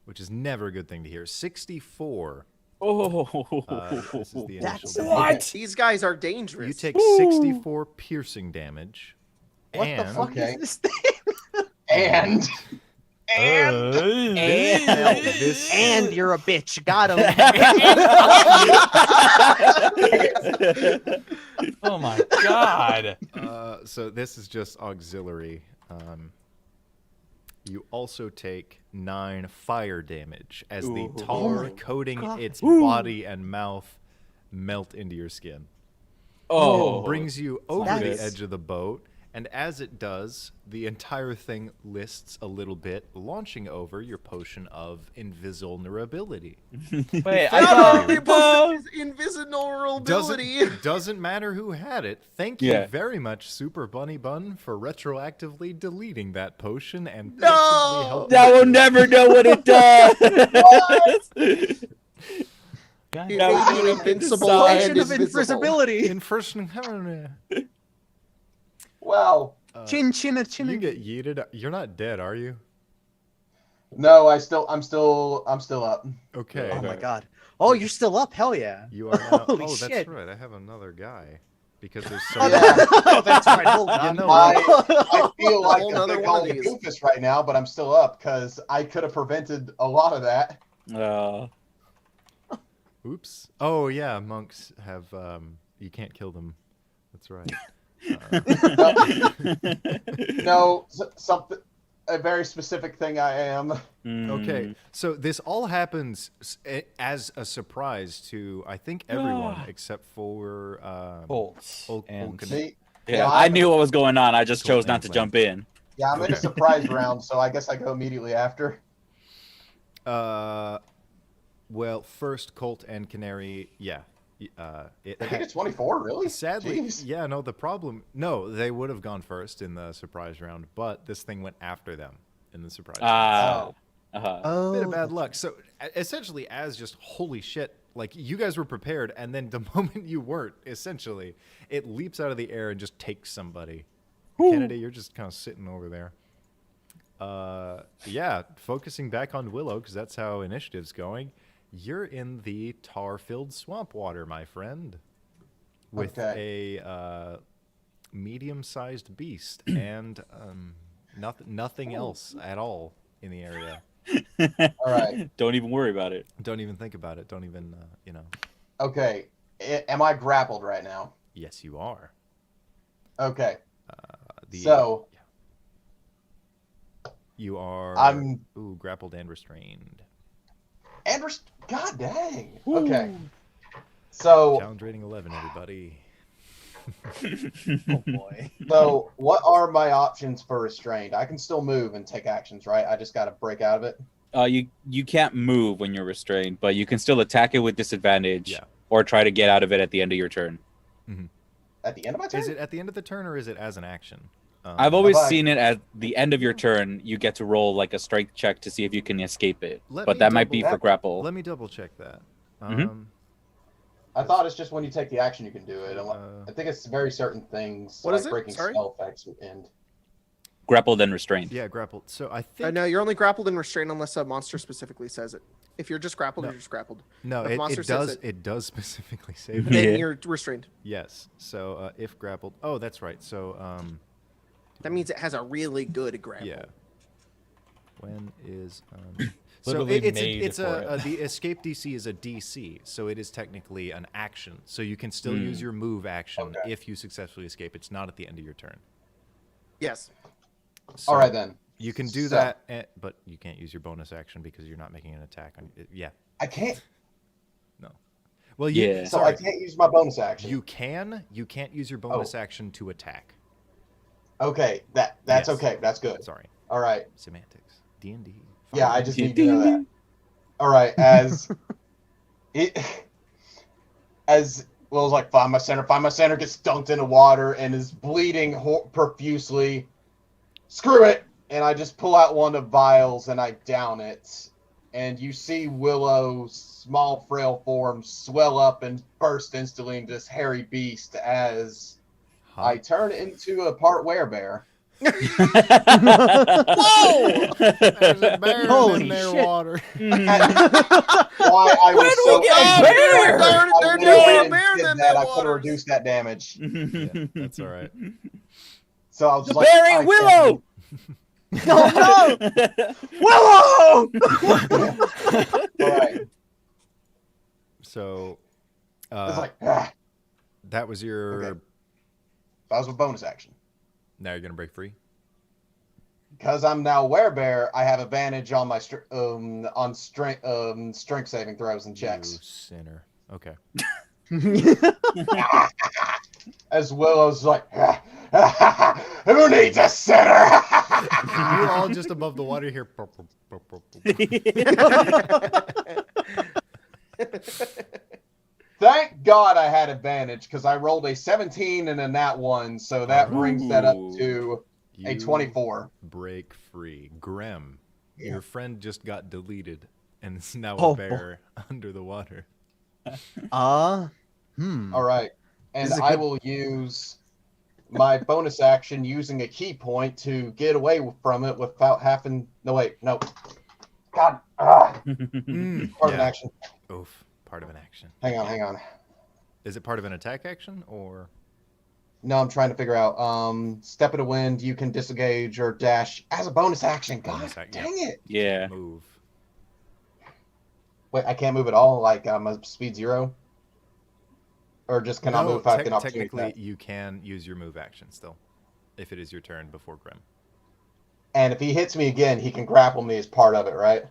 which is never a good thing to hear. 64. This is the initial damage. What? These guys are dangerous. You take 64 piercing damage. What and the fuck Okay. is this thing? And And you're a bitch. Got him. Oh my god. So this is just auxiliary. You also take 9 fire damage as the tar coating its body and mouth melt into your skin. Brings you over the edge of the boat, and as it does, the entire thing lists a little bit, launching over your potion of invulnerability. Wait, I thought Invisibility. Doesn't matter who had it. Thank you very much, Super Bunny Bun, for retroactively deleting that potion and possibly helping. I will never know what it does. You made me invincible and invisibility. In first, well, Chin chin a chin. you get yeeted. You're not dead, are you? no, I'm still up. Okay. Oh my god. Oh, you're still up. Hell yeah. You are now. Holy Oh, that's shit. right. I have another guy because there's so. Oh, that's right. Hold on. I feel like Whole a nother big one of old these. doofus right now, but I'm still up because I could have prevented a lot of that. Oops. Oh yeah, monks have. You can't kill them. That's right. No, something, a very specific thing I am. Okay, so this all happens as a surprise to I think everyone except for Bolts Old and Canoe. See, Yeah, I knew what was going on. I just Cool, chose not to thanks, jump in. yeah, I'm in a surprise round, so I guess I go immediately after. Well, first Colt and Canary, yeah. They think it's 24, really? Sadly, Jeez. yeah, no, the problem, no, they would have gone first in the surprise round, but this thing went after them in the surprise round. Oh. Bit of bad luck. So essentially, as just holy shit, Like, you guys were prepared, and then the moment you weren't, essentially, it leaps out of the air and just takes somebody. Kennedy, you're just kind of sitting over there. Yeah, focusing back on Willow, because that's how initiative's going. You're in the tar-filled swamp water, my friend, with a medium-sized beast and nothing else at all in the area. All right. Don't even worry about it. Don't even think about it. Don't even, Okay. Am I grappled right now? Yes, you are. Okay. Yeah. You are grappled and restrained. God dang. Okay. So Challenge rating 11, everybody. Oh boy. So what are my options for restrained? I can still move and take actions, right? I just got to break out of it. You can't move when you're restrained, but you can still attack it with disadvantage or try to get out of it at the end of your turn. Mm-hmm. At the end of my turn? Is it at the end of the turn, or is it as an action? I've always seen it at the end of your turn. You get to roll like a strength check to see if you can escape it. But that might be for grapple. Let me double check that. I thought it's just when you take the action you can do it. I think it's very certain things. What like is it? breaking Sorry? spell effects and Grappled and restrained. Yeah, grappled. So I think No, you're only grappled and restrained unless a monster specifically says it. If you're just grappled, you're just grappled. No, If a monster says it does specifically say that. Then you're restrained. Yes. So if grappled. Oh, that's right. So that means it has a really good grapple. Yeah. When is so Literally it's made for it. the escape DC is a DC, so it is technically an action. So you can still use your move action if you successfully escape. It's not at the end of your turn. Yes. So all right then. You can do that, but you can't use your bonus action because you're not making an attack on it. Yeah. I can't. No. Well, So I can't use my bonus action. You can. You can't use your bonus action to attack. Okay, that's okay. That's good. Sorry. All right. Semantics. D&D. Yeah, I just need to know that. All right, as Will's like, find my center, gets dunked into water and is bleeding profusely. Screw it! And I just pull out one of the vials and I down it. And you see Willow's small, frail form swell up and burst instantly into this hairy beast as I turn into a part werebear. Whoa! There's a bear Holy in their shit. water. Why I was so I could have reduced that damage. Yeah, that's all right. So I was The like, bear ate Willow! Oh no! Willow! All right. So It's like, that was your. Okay. That was a bonus action. Now you're gonna break free. Because I'm now werebear, I have advantage on my strength saving throws and checks. You sinner. Okay. As Willow's like, who needs a sinner? You're all just above the water here. Thank God I had advantage because I rolled a 17 and a nat 1, so that brings that up to a 24. Break free. Grem, your friend just got deleted and is now Oh, a bear under the water. All right. And I will use my bonus action using a key point to get away from it without having... No, wait. No. God. Part of an action. Oof. Part of an action. Hang on. Is it part of an attack action or? No, I'm trying to figure out. Step of the wind, you can disengage or dash as a bonus action. God dang it. Yeah. Move. Wait, I can't move at all? Like, I'm a speed 0? Or just cannot move if I have an opportunity? Technically, you can use your move action still, if it is your turn before Grim. And if he hits me again, he can grapple me as part of it, right?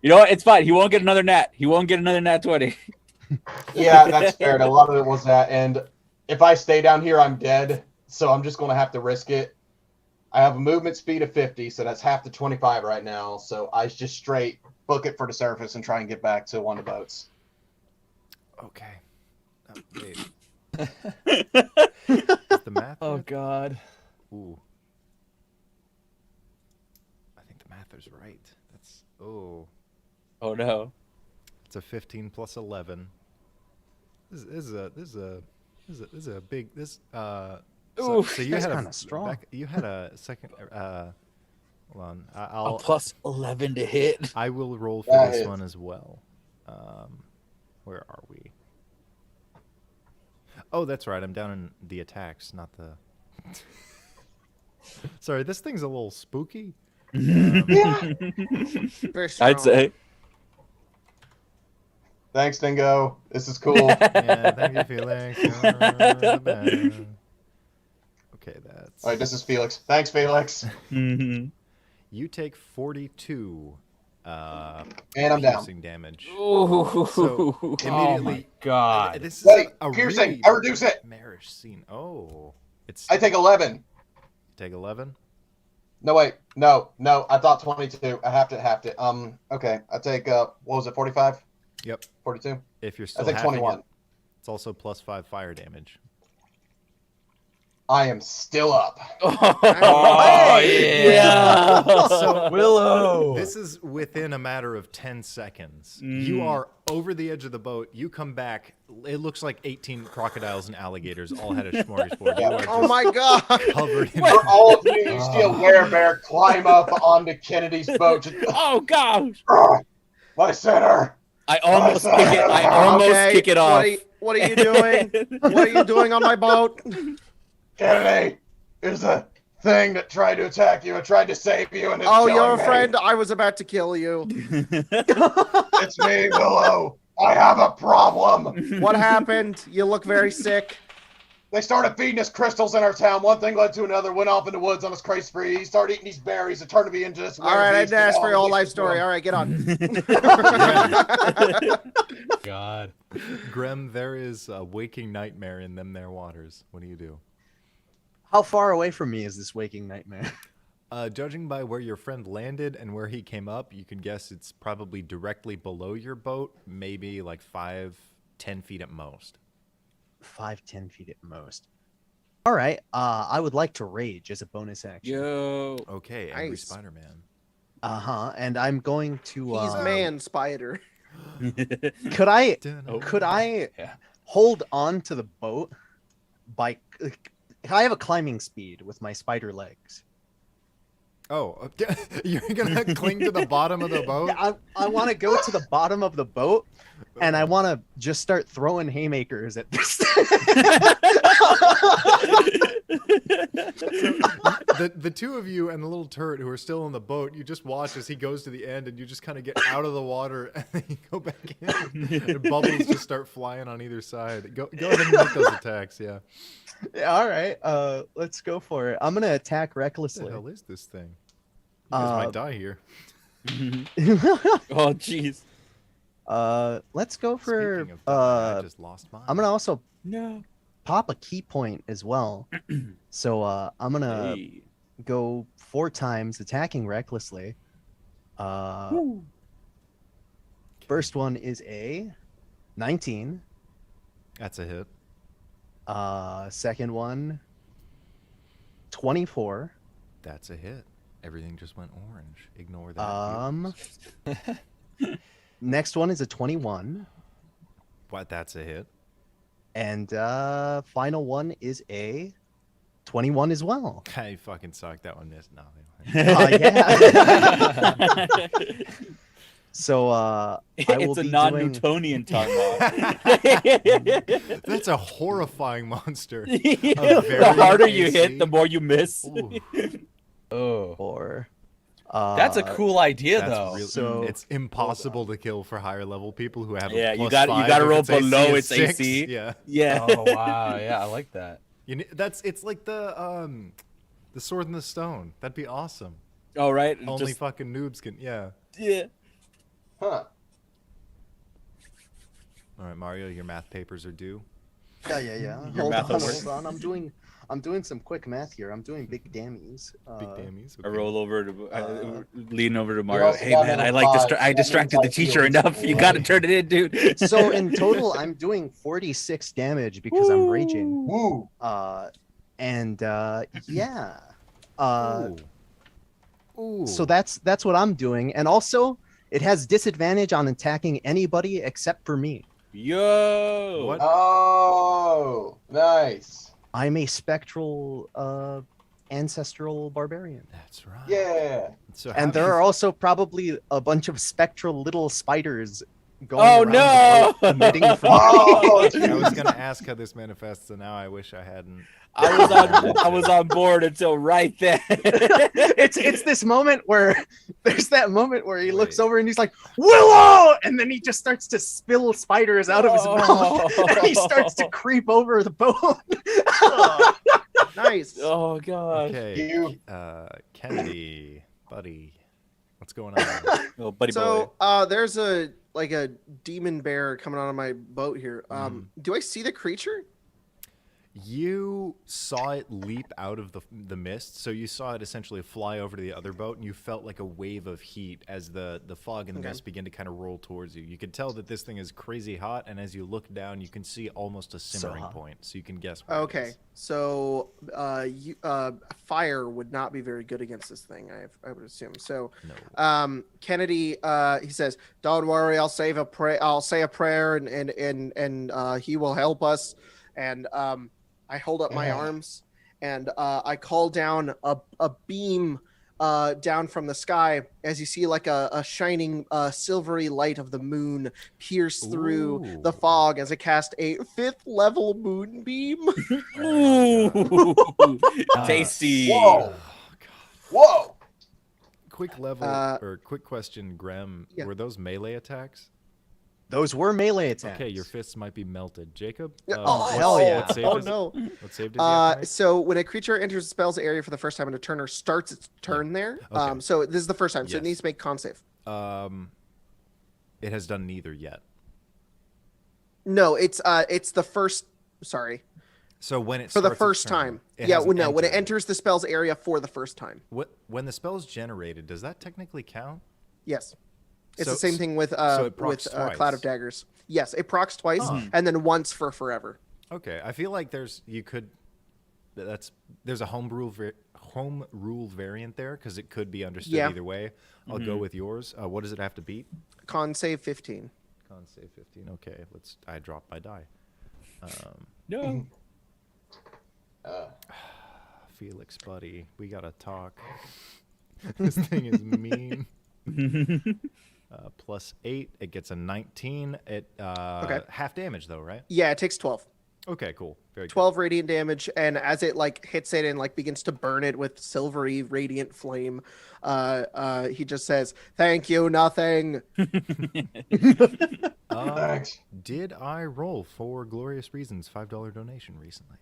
You know what? It's fine. He won't get another nat. He won't get another nat 20. Yeah, that's fair. A lot of it was that. And if I stay down here, I'm dead. So I'm just going to have to risk it. I have a movement speed of 50, so that's half the 25 right now. So I just straight book it for the surface and try and get back to one of the boats. Okay. Oh, wait. Is the math? Oh God. Ooh. Panther's right. That's Oh no. it's a 15 plus 11. This is a big so you That's had kinda strong. you had a second hold on. A I'll plus 11 to hit. I will roll for That this hits. one as well. Where are we? Oh, that's right. I'm down in the attacks, not the. Sorry, this thing's a little spooky. Very strong. I'd say. Thanks, Dingo. This is cool. Yeah, thank you, Felix. Okay, that's. All right, this is Felix. Thanks, Felix. You take 42 And I'm down. piercing damage. Ooh. So Oh immediately, my god. this is Wait, a piercing. really I reduce it. marish scene. Oh, it's. I take 11. take 11. No, wait. No. I thought 22. I have to. Okay. I take, what was it, 45? Yep. 42? If you're I still take halving 21. it, it's also plus 5 fire damage. I am still up. Oh yeah. So Willow. this is within a matter of 10 seconds. You are over the edge of the boat. You come back. It looks like 18 crocodiles and alligators all had a smorgasbord. You are Oh just my god! covered in. For all of you see a werebear climb up onto Kennedy's boat. Just, Oh gosh. my center. I almost kick it. I almost Okay, kick it off. What are you doing? What are you doing on my boat? Kennedy, there's a thing that tried to attack you. It tried to save you, and it's Oh, killing you're a me. friend. I was about to kill you. It's me, Willow. I have a problem. What happened? You look very sick. They started feeding us crystals in our town. One thing led to another. Went off in the woods on his crazy spree. He started eating these berries. It turned to be into this. All right, I weird didn't ask beast, for and your whole all life the story. All right, get on. God. Grem, there is a waking nightmare in them there waters. What do you do? How far away from me is this waking nightmare? Judging by where your friend landed and where he came up, you can guess it's probably directly below your boat, maybe like 5-10 feet at most. 5-10 feet at most. All right. I would like to rage as a bonus action. Yo. Okay, Angry Nice. Spider-Man. And I'm going to. He's man spider. Could I? Oh. Could I Yeah. hold on to the boat by? I have a climbing speed with my spider legs. Oh, you're gonna cling to the bottom of the boat? Yeah, I want to go to the bottom of the boat, and I want to just start throwing haymakers at this. The two of you and the little turret who are still on the boat, you just watch as he goes to the end, and you just kind of get out of the water, and then you go back in. And bubbles just start flying on either side. Go ahead and make those attacks, yeah. Yeah, all right. Let's go for it. I'm gonna attack What the recklessly. hell is this thing? You guys might die here. Oh jeez. Let's go for. Speaking of die, I just lost mine. I'm gonna also No. pop a key point as well. So I'm gonna Hey. go 4 times attacking recklessly. First one is a 19. That's a hit. Second one 24. That's a hit. Everything just went orange. Ignore that. Next one is a 21. What? That's a hit. And final one is a 21 as well. I fucking suck. That one missed. No. Yeah. So I will It's a be non-Newtonian Tar Maw. That's a horrifying monster. The harder you AC. hit, the more you miss. Ooh, Oh. or That's a cool idea, that's though. really, So- it's impossible to kill for higher level people who have Yeah, a you plus got- you 5 gotta if roll its AC below is its 6. AC. Yeah. Yeah. Oh wow, yeah, I like that. It's like the Sword in the Stone. That'd be awesome. Oh right. Only Just, fucking noobs can. Yeah. yeah. Huh. All right, Mario, your math papers are due. Yeah. Your math Hold homework. on. I'm doing some quick math here. I'm doing big dammies. Big dammies. I Okay. roll over to lean over to You Mario. also Hey got man, I another like five. I That distracted means the I teacher feel enough. You got to turn it in, dude. So in total, I'm doing 46 damage because I'm raging. Woo. Yeah. Ooh. Ooh. So that's what I'm doing, and also it has disadvantage on attacking anybody except for me. Yo. What? Oh, nice. I'm a spectral ancestral barbarian. That's right. Yeah. So And there are also probably a bunch of spectral little spiders going Oh around no! the boat, emitting from Oh, I was gonna ask how this manifests, and now I wish I hadn't. I was on board until right then. it's this moment where there's that moment where he looks Wait. over and he's like, Willow, and then he just starts to spill spiders out of his mouth and he starts to creep over the boat. Nice. Oh god. Okay. You- Kennedy, buddy, what's going on? Oh, buddy boy. So there's a demon bear coming out of my boat here. Do I see the creature? You saw it leap out of the mist, so you saw it essentially fly over to the other boat, and you felt like a wave of heat as the fog and the mist begin to kind of roll towards you. You could tell that this thing is crazy hot, and as you look down, you can see almost a simmering point, so you can guess what it Okay, is. so fire would not be very good against this thing. I would assume. So, No. Kennedy, he says, "Don't worry, I'll say a prayer, and he will help us." And I hold up my arms, and I call down a beam down from the sky as you see like a shining silvery light of the moon pierce through the fog as I cast a 5th level moonbeam. Ooh. Tasty. Whoa. Whoa. Quick level or quick question, Graham. Yeah. Were those melee attacks? Those were melee attacks. Okay, your fists might be melted. Jacob? Oh, hell yeah. What save Oh is- no. What save does he have to make? So when a creature enters the spell's area for the first time and a turner starts its turn there. Okay. So this is the first time, so it Yes. needs to make con save. It has done neither yet. No, it's the first. Sorry, So when it for the starts its first turn, time. it Yeah, hasn't no, when it entered. enters the spell's area for the first time. When the spell's generated, does that technically count? Yes, it's So- the same thing with so it procs Cloud twice. of Daggers. Yes, it procs twice Huh. and then once for forever. Okay, I feel like there's a home rule variant there because it could be understood Yeah. either way. I'll go with yours. What does it have to beat? Con save 15. Con save 15. Okay, I dropped my die. No. Felix, buddy, we gotta talk. This thing is mean. +8, it gets a 19. It half damage though, right? Yeah, it takes 12. Okay, cool. Very 12 radiant damage, and as it like hits it and like begins to burn it with silvery radiant flame, he just says, "Thank you, nothing." good. Thanks. Did I roll for Glorious Reasons $5 donation recently?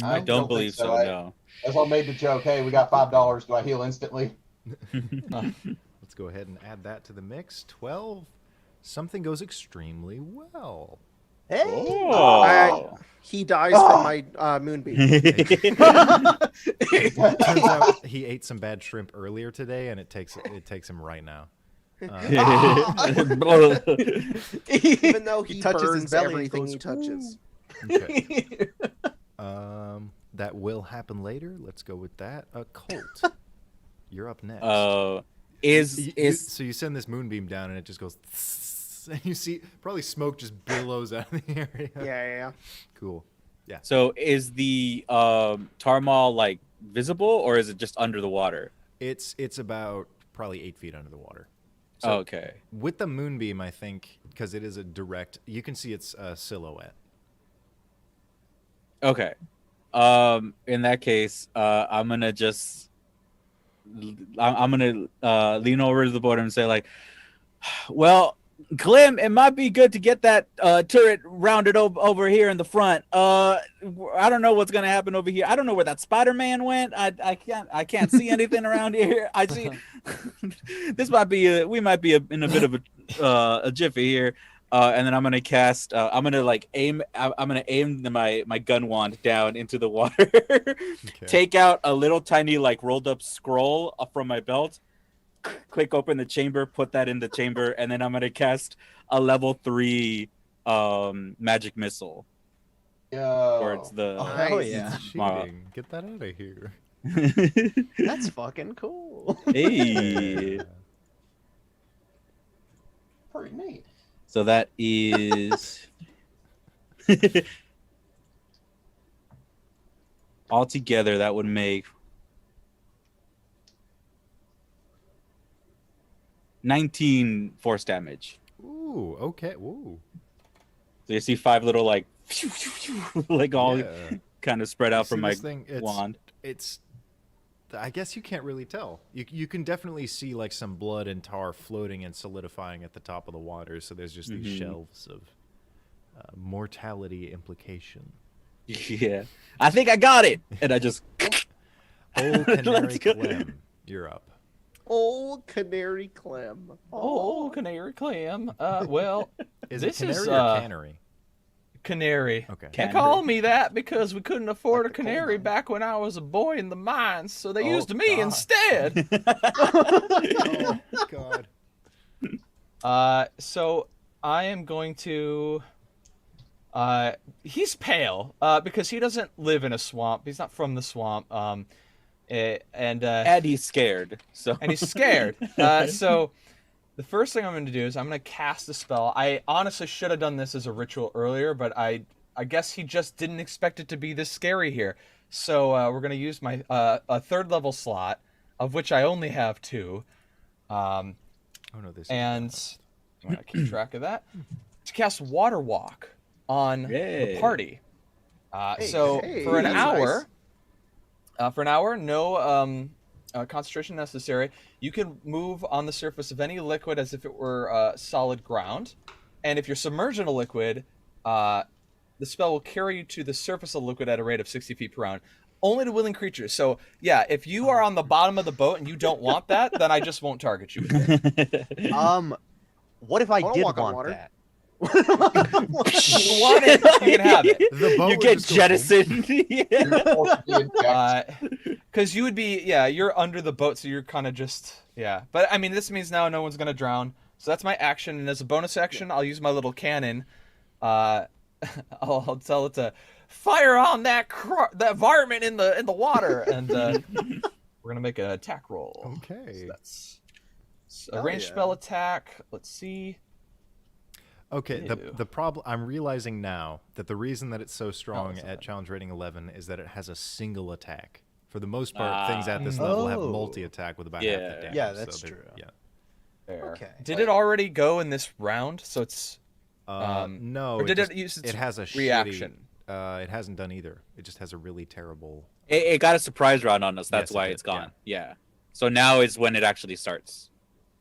I don't believe think so. I- No. That's what made the joke. Hey, we got $5. Do I heal instantly? Let's go ahead and add that to the mix. 12. Something goes extremely well. Oh. He dies from my moonbeam. Turns out he ate some bad shrimp earlier today, and it takes him right now. Even though he touches his burns belly and everything goes, he touches. Okay. That will happen later. Let's go with that. Colt, you're up next. So You send this moonbeam down, and it just goes, and you see probably smoke just billows out of the area. Yeah. Cool. Yeah. So is the Tar Maw like visible, or is it just under the water? It's about probably 8 feet under the water. Okay. With the moonbeam, I think, because it is a direct, you can see its silhouette. Okay. In that case, I'm gonna lean over to the border and say like, well, Clem, it might be good to get that turret rounded over here in the front. I don't know what's gonna happen over here. I don't know where that Spider-Man went. I can't see anything around here. I see this might be we might be in a bit of a jiffy here. And then I'm gonna cast. I'm gonna aim my gun wand down into the water. Take out a little tiny rolled up scroll from my belt. Click open the chamber, put that in the chamber, and then I'm gonna cast a level 3 magic missile Yo. towards the. Oh, yeah. Cheating. Get that out of here. That's fucking cool. Hey. Pretty neat. So that is altogether that would make 19 force damage. Ooh, okay. Ooh. So you see 5 little like like all Yeah. kind of spread out See from my this thing? wand. It's. I guess you can't really tell. You can definitely see like some blood and tar floating and solidifying at the top of the water. So there's just these shelves of mortality implication. Yeah. I think I got it. And I just Old Canary Let's go. Clem, you're up. Old Canary Clem. Oh, canary clam. Well, Is this it canary is or cannery? canary. Okay. They call me that because we couldn't afford a canary back when I was a boy in the mines, so they used me instead. Oh God. So I am going to. He's pale because he doesn't live in a swamp. He's not from the swamp. and he's scared. So and he's scared. So the first thing I'm going to do is I'm going to cast a spell. I honestly should have done this as a ritual earlier, but I guess he just didn't expect it to be this scary here. So we're going to use my a 3rd level slot, of which I only have 2. Oh no, this. And I'm going to keep track of that. To cast Water Walk on the party. So for an that's hour, no concentration necessary. You can move on the surface of any liquid as if it were solid ground, and if you're submerged in a liquid, the spell will carry you to the surface of the liquid at a rate of 60 feet per round. Only to willing creatures. So yeah, if you are on the bottom of the boat and you don't want that, then I just won't target you. What if I wanna did walk on want water. that? You want it, you can have it. The boat you would get just go jettisoned. Because you would be, you're under the boat, so you're kind of just, But I mean, this means now no one's gonna drown. So that's my action, and as a bonus action, I'll use my little cannon. I'll tell it to fire on that varmint in the water, and we're gonna make an attack roll. Okay. So that's a ranged spell attack. Let's see. Okay, Ew. the problem I'm realizing now that the reason that it's so strong it's at not. challenge rating 11 is that it has a single attack. For the most part, things at this level have multi-attack with about half the damage. Yeah, that's so true. Yeah. Fair. Okay. Did it already go in this round? So it's No. or did just, it use its it has a reaction? It hasn't done either. It just has a really terrible. It got a surprise round on us. That's Yes, it why did, it's gone. Yeah. So now is when it actually starts.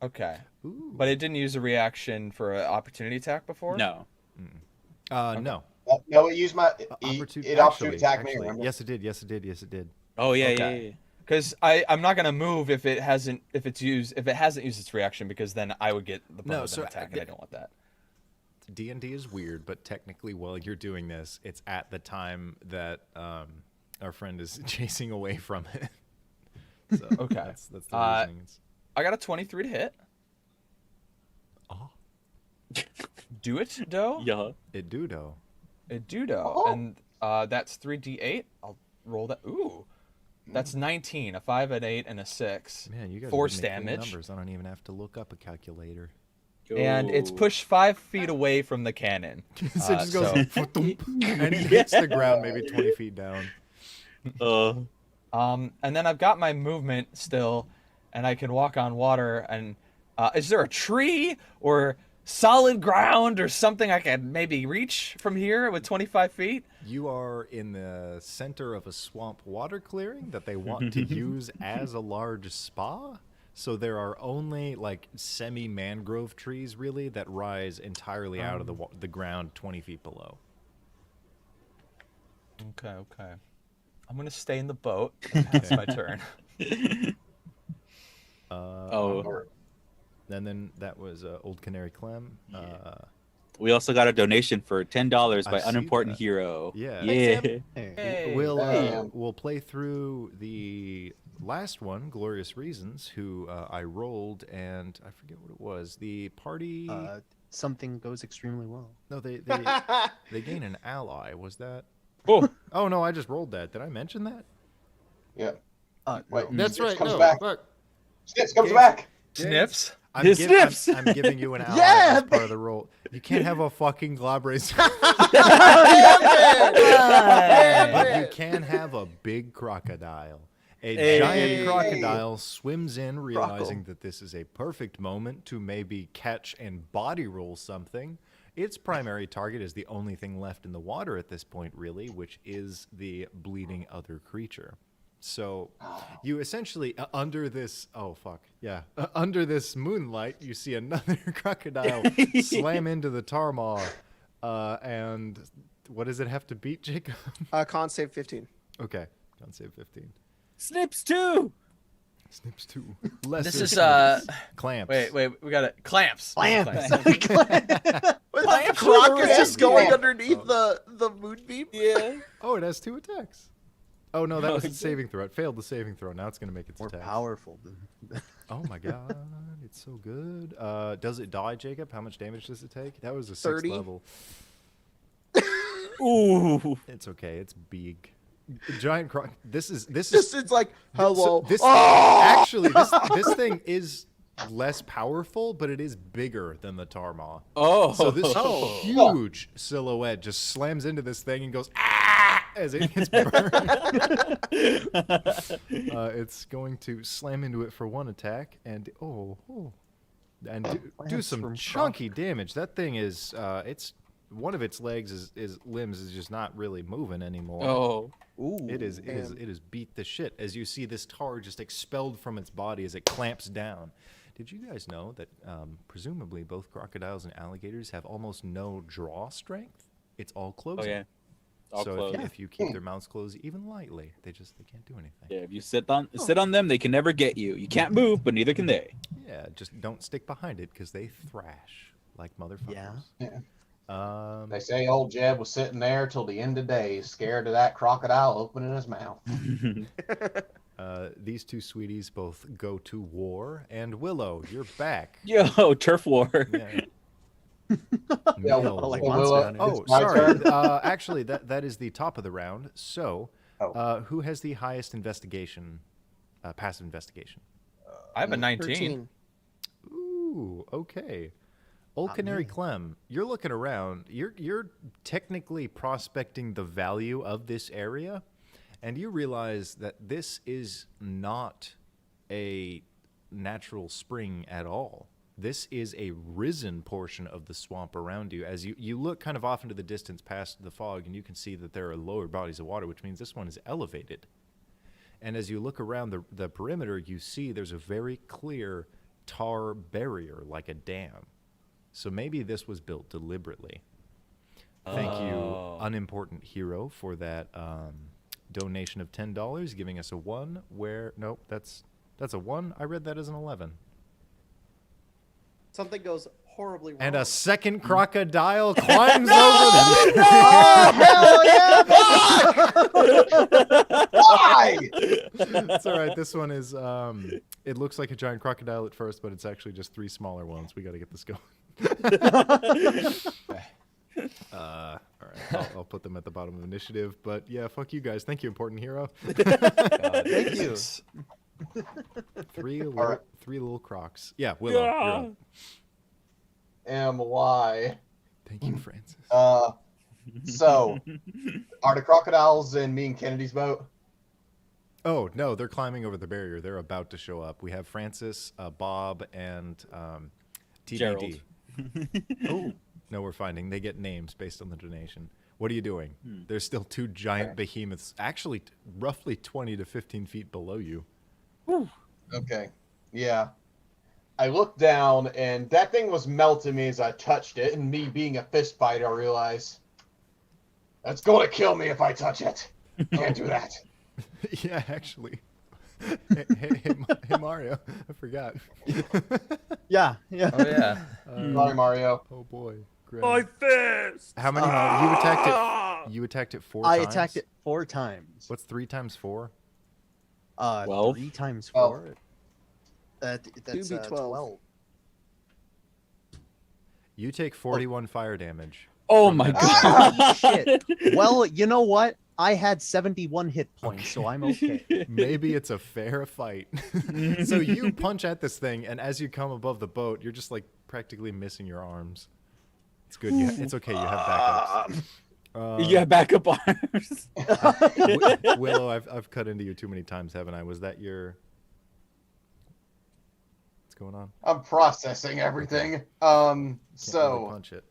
Okay. Ooh. But it didn't use a reaction for an opportunity attack before? No. No. No, it used my. It option attacked me. Remember? Yes, it did. Yes, it did. Yes, it did. Oh yeah, Okay. yeah. Because I'm not gonna move if it hasn't used its reaction, because then I would get the bonus so, attack, and I don't want that. D&D is weird, but technically, while you're doing this, it's at the time that our friend is chasing away from it. So Okay. That's the reasoning. I got a 23 to hit. Oh. Do it, Doe? Yeah. It do though. It do, Doe. Oh. And that's 3d8. I'll roll that. Ooh. That's 19. A 5, an 8, and a 6. Man, you guys Force are giving me clean damage. numbers. I don't even have to look up a calculator. And it's Go. pushed 5 feet away from the cannon. So it just goes so- "Fa-thump," and he hits the ground maybe 20 feet down. And then I've got my movement still, and I can walk on water. And is there a tree or solid ground or something I can maybe reach from here with 25 feet? You are in the center of a swamp water clearing that they want to use as a large spa. So there are only like semi-mangrove trees really that rise entirely out of the ground 20 feet below. Okay. I'm gonna stay in the boat. That's my turn. And then that was Old Canary Clem. We also got a donation for $10 by I see Unimportant that. Hero. Yeah. Yeah. Hey. We'll play through the last one, Glorious Reasons, who I rolled, and I forget what it was. The party. Something goes extremely well. No, they gain an ally. Was that? Oh. Oh no, I just rolled that. Did I mention that? Yeah. Wait, No. That's Snips right. comes No, back. look. Snips comes back. Snips. I'm, His giv- snips! I'm giving you an ally Yeah, as part of the role. You can't have a fucking Glabrace. But you can have a big crocodile. A Hey. giant crocodile swims in, realizing that this is a perfect moment to maybe catch and body roll something. Its primary target is the only thing left in the water at this point, really, which is the bleeding other creature. So you essentially, under this, under this moonlight, you see another crocodile slam into the Tar Maw. And what does it have to beat, Jacob? Con save 15. Okay, con save 15. Snips too. Snips 2. This is Clamps. Wait, we got it. Clamps. Clamps. With the Clamps crocodile going Yeah. underneath the moonbeam. Yeah. Oh, it has 2 attacks. Oh no, that was Oh, its saving throw. It failed the saving throw. Now it's gonna make its More attack. powerful. Oh my god, it's so good. Does it die, Jacob? How much damage does it take? That was a 6th 30. level. Ooh. It's okay. It's big. Giant croc. This is It's like, hello. This Ah! actually this thing is less powerful, but it is bigger than the Tar Maw. Oh. So this huge silhouette just slams into this thing and goes as it gets burned. It's going to slam into it for 1 attack and do some from chunky damage. That thing is it's one of its legs is limbs is just not really moving anymore. Oh. Ooh, It is beat the shit as you see this tar just expelled from its body as it clamps down. Did you guys know that presumably both crocodiles and alligators have almost no draw strength? It's all closing. Oh yeah. All So closed. if you keep their mouths closed even lightly, they can't do anything. Yeah, if you sit on them, they can never get you. You can't move, but neither can they. Yeah, just don't stick behind it because they thrash like motherfuckers. Yeah. They say old Jeb was sitting there till the end of days, scared of that crocodile opening his mouth. These 2 sweeties both go to war, and Willow, you're back. Yo, turf war. Yeah. Yeah, Mills. like Willow, Monster Hunter. Oh, it's my sorry. turn. Actually, that is the top of the round. So, Oh. who has the highest investigation, passive investigation? I have a 19. 13. Ooh, okay. Old Canary Clem, you're looking around. You're technically prospecting the value of this area, and you realize that this is not a natural spring at all. This is a risen portion of the swamp around you. As you look kind of off into the distance past the fog, and you can see that there are lower bodies of water, which means this one is elevated. And as you look around the perimeter, you see there's a very clear tar barrier, like a dam. So maybe this was built deliberately. Thank you, unimportant hero, for that donation of $10, giving us a 1. Nope, that's a 1. I read that as an 11. Something goes horribly wrong. And a second crocodile climbs over the. Why? That's all right. This one is. It looks like a giant crocodile at first, but it's actually just 3 smaller ones. We got to get this going. All right, I'll put them at the bottom of initiative. But yeah, fuck you guys. Thank you, important hero. Thank you. 3 right. little crocs. Yeah, Willow. You're up. MY. Thank you, Francis. So, are the crocodiles in me and Kennedy's boat? Oh no, they're climbing over the barrier. They're about to show up. We have Francis, Bob, and TBD. Gerald. Oh no, we're finding they get names based on the donation. What are you doing? There's still 2 giant behemoths, actually roughly 20 to 15 feet below you. Okay. Yeah. I looked down, and that thing was melting me as I touched it, and me being a fist fighter, I realized that's going to kill me if I touch it. Can't do that. Yeah, actually. Hey, Mario, I forgot. Yeah. Oh yeah. Sorry, Mario. Oh boy. Grim. My fist. How many? You attacked it. You attacked it 4 I times. attacked it 4 times. What's 3 times 4? 12? 3 times 12. 4. That's 2d12. 12. You take 41 fire damage. Oh my god. Shit. Well, you know what? I had 71 hit points, so I'm okay. Maybe it's a fair fight. So you punch at this thing, and as you come above the boat, you're just like practically missing your arms. It's good. It's okay. You have backups. You have backup arms. Willow, I've cut into you too many times, haven't I? Was that your? What's going on? I'm processing everything. Can't So really punch it.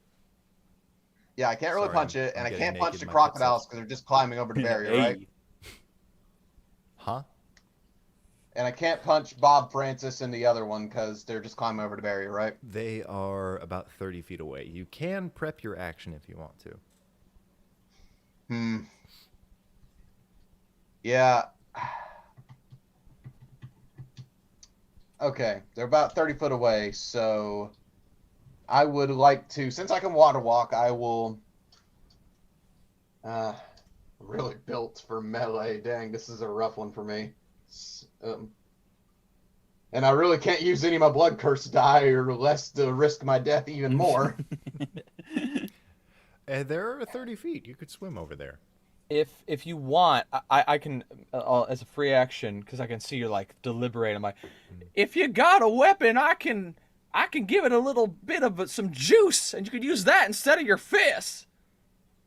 yeah, I can't really Sorry, punch it, I'm and I getting can't naked punch the in my crocodiles because they're just climbing over the barrier, right? Hey. Huh? And I can't punch Bob Francis and the other one because they're just climbing over the barrier, right? They are about 30 feet away. You can prep your action if you want to. Yeah. Okay, they're about 30 foot away, so I would like to, since I can water walk, I will. Really built for melee. Dang, this is a rough one for me. And I really can't use any of my blood curse die or less to risk my death even more. There are 30 feet. You could swim over there. If you want, I can as a free action, because I can see you're like deliberating. I'm like, if you got a weapon, I can give it a little bit of some juice, and you could use that instead of your fists.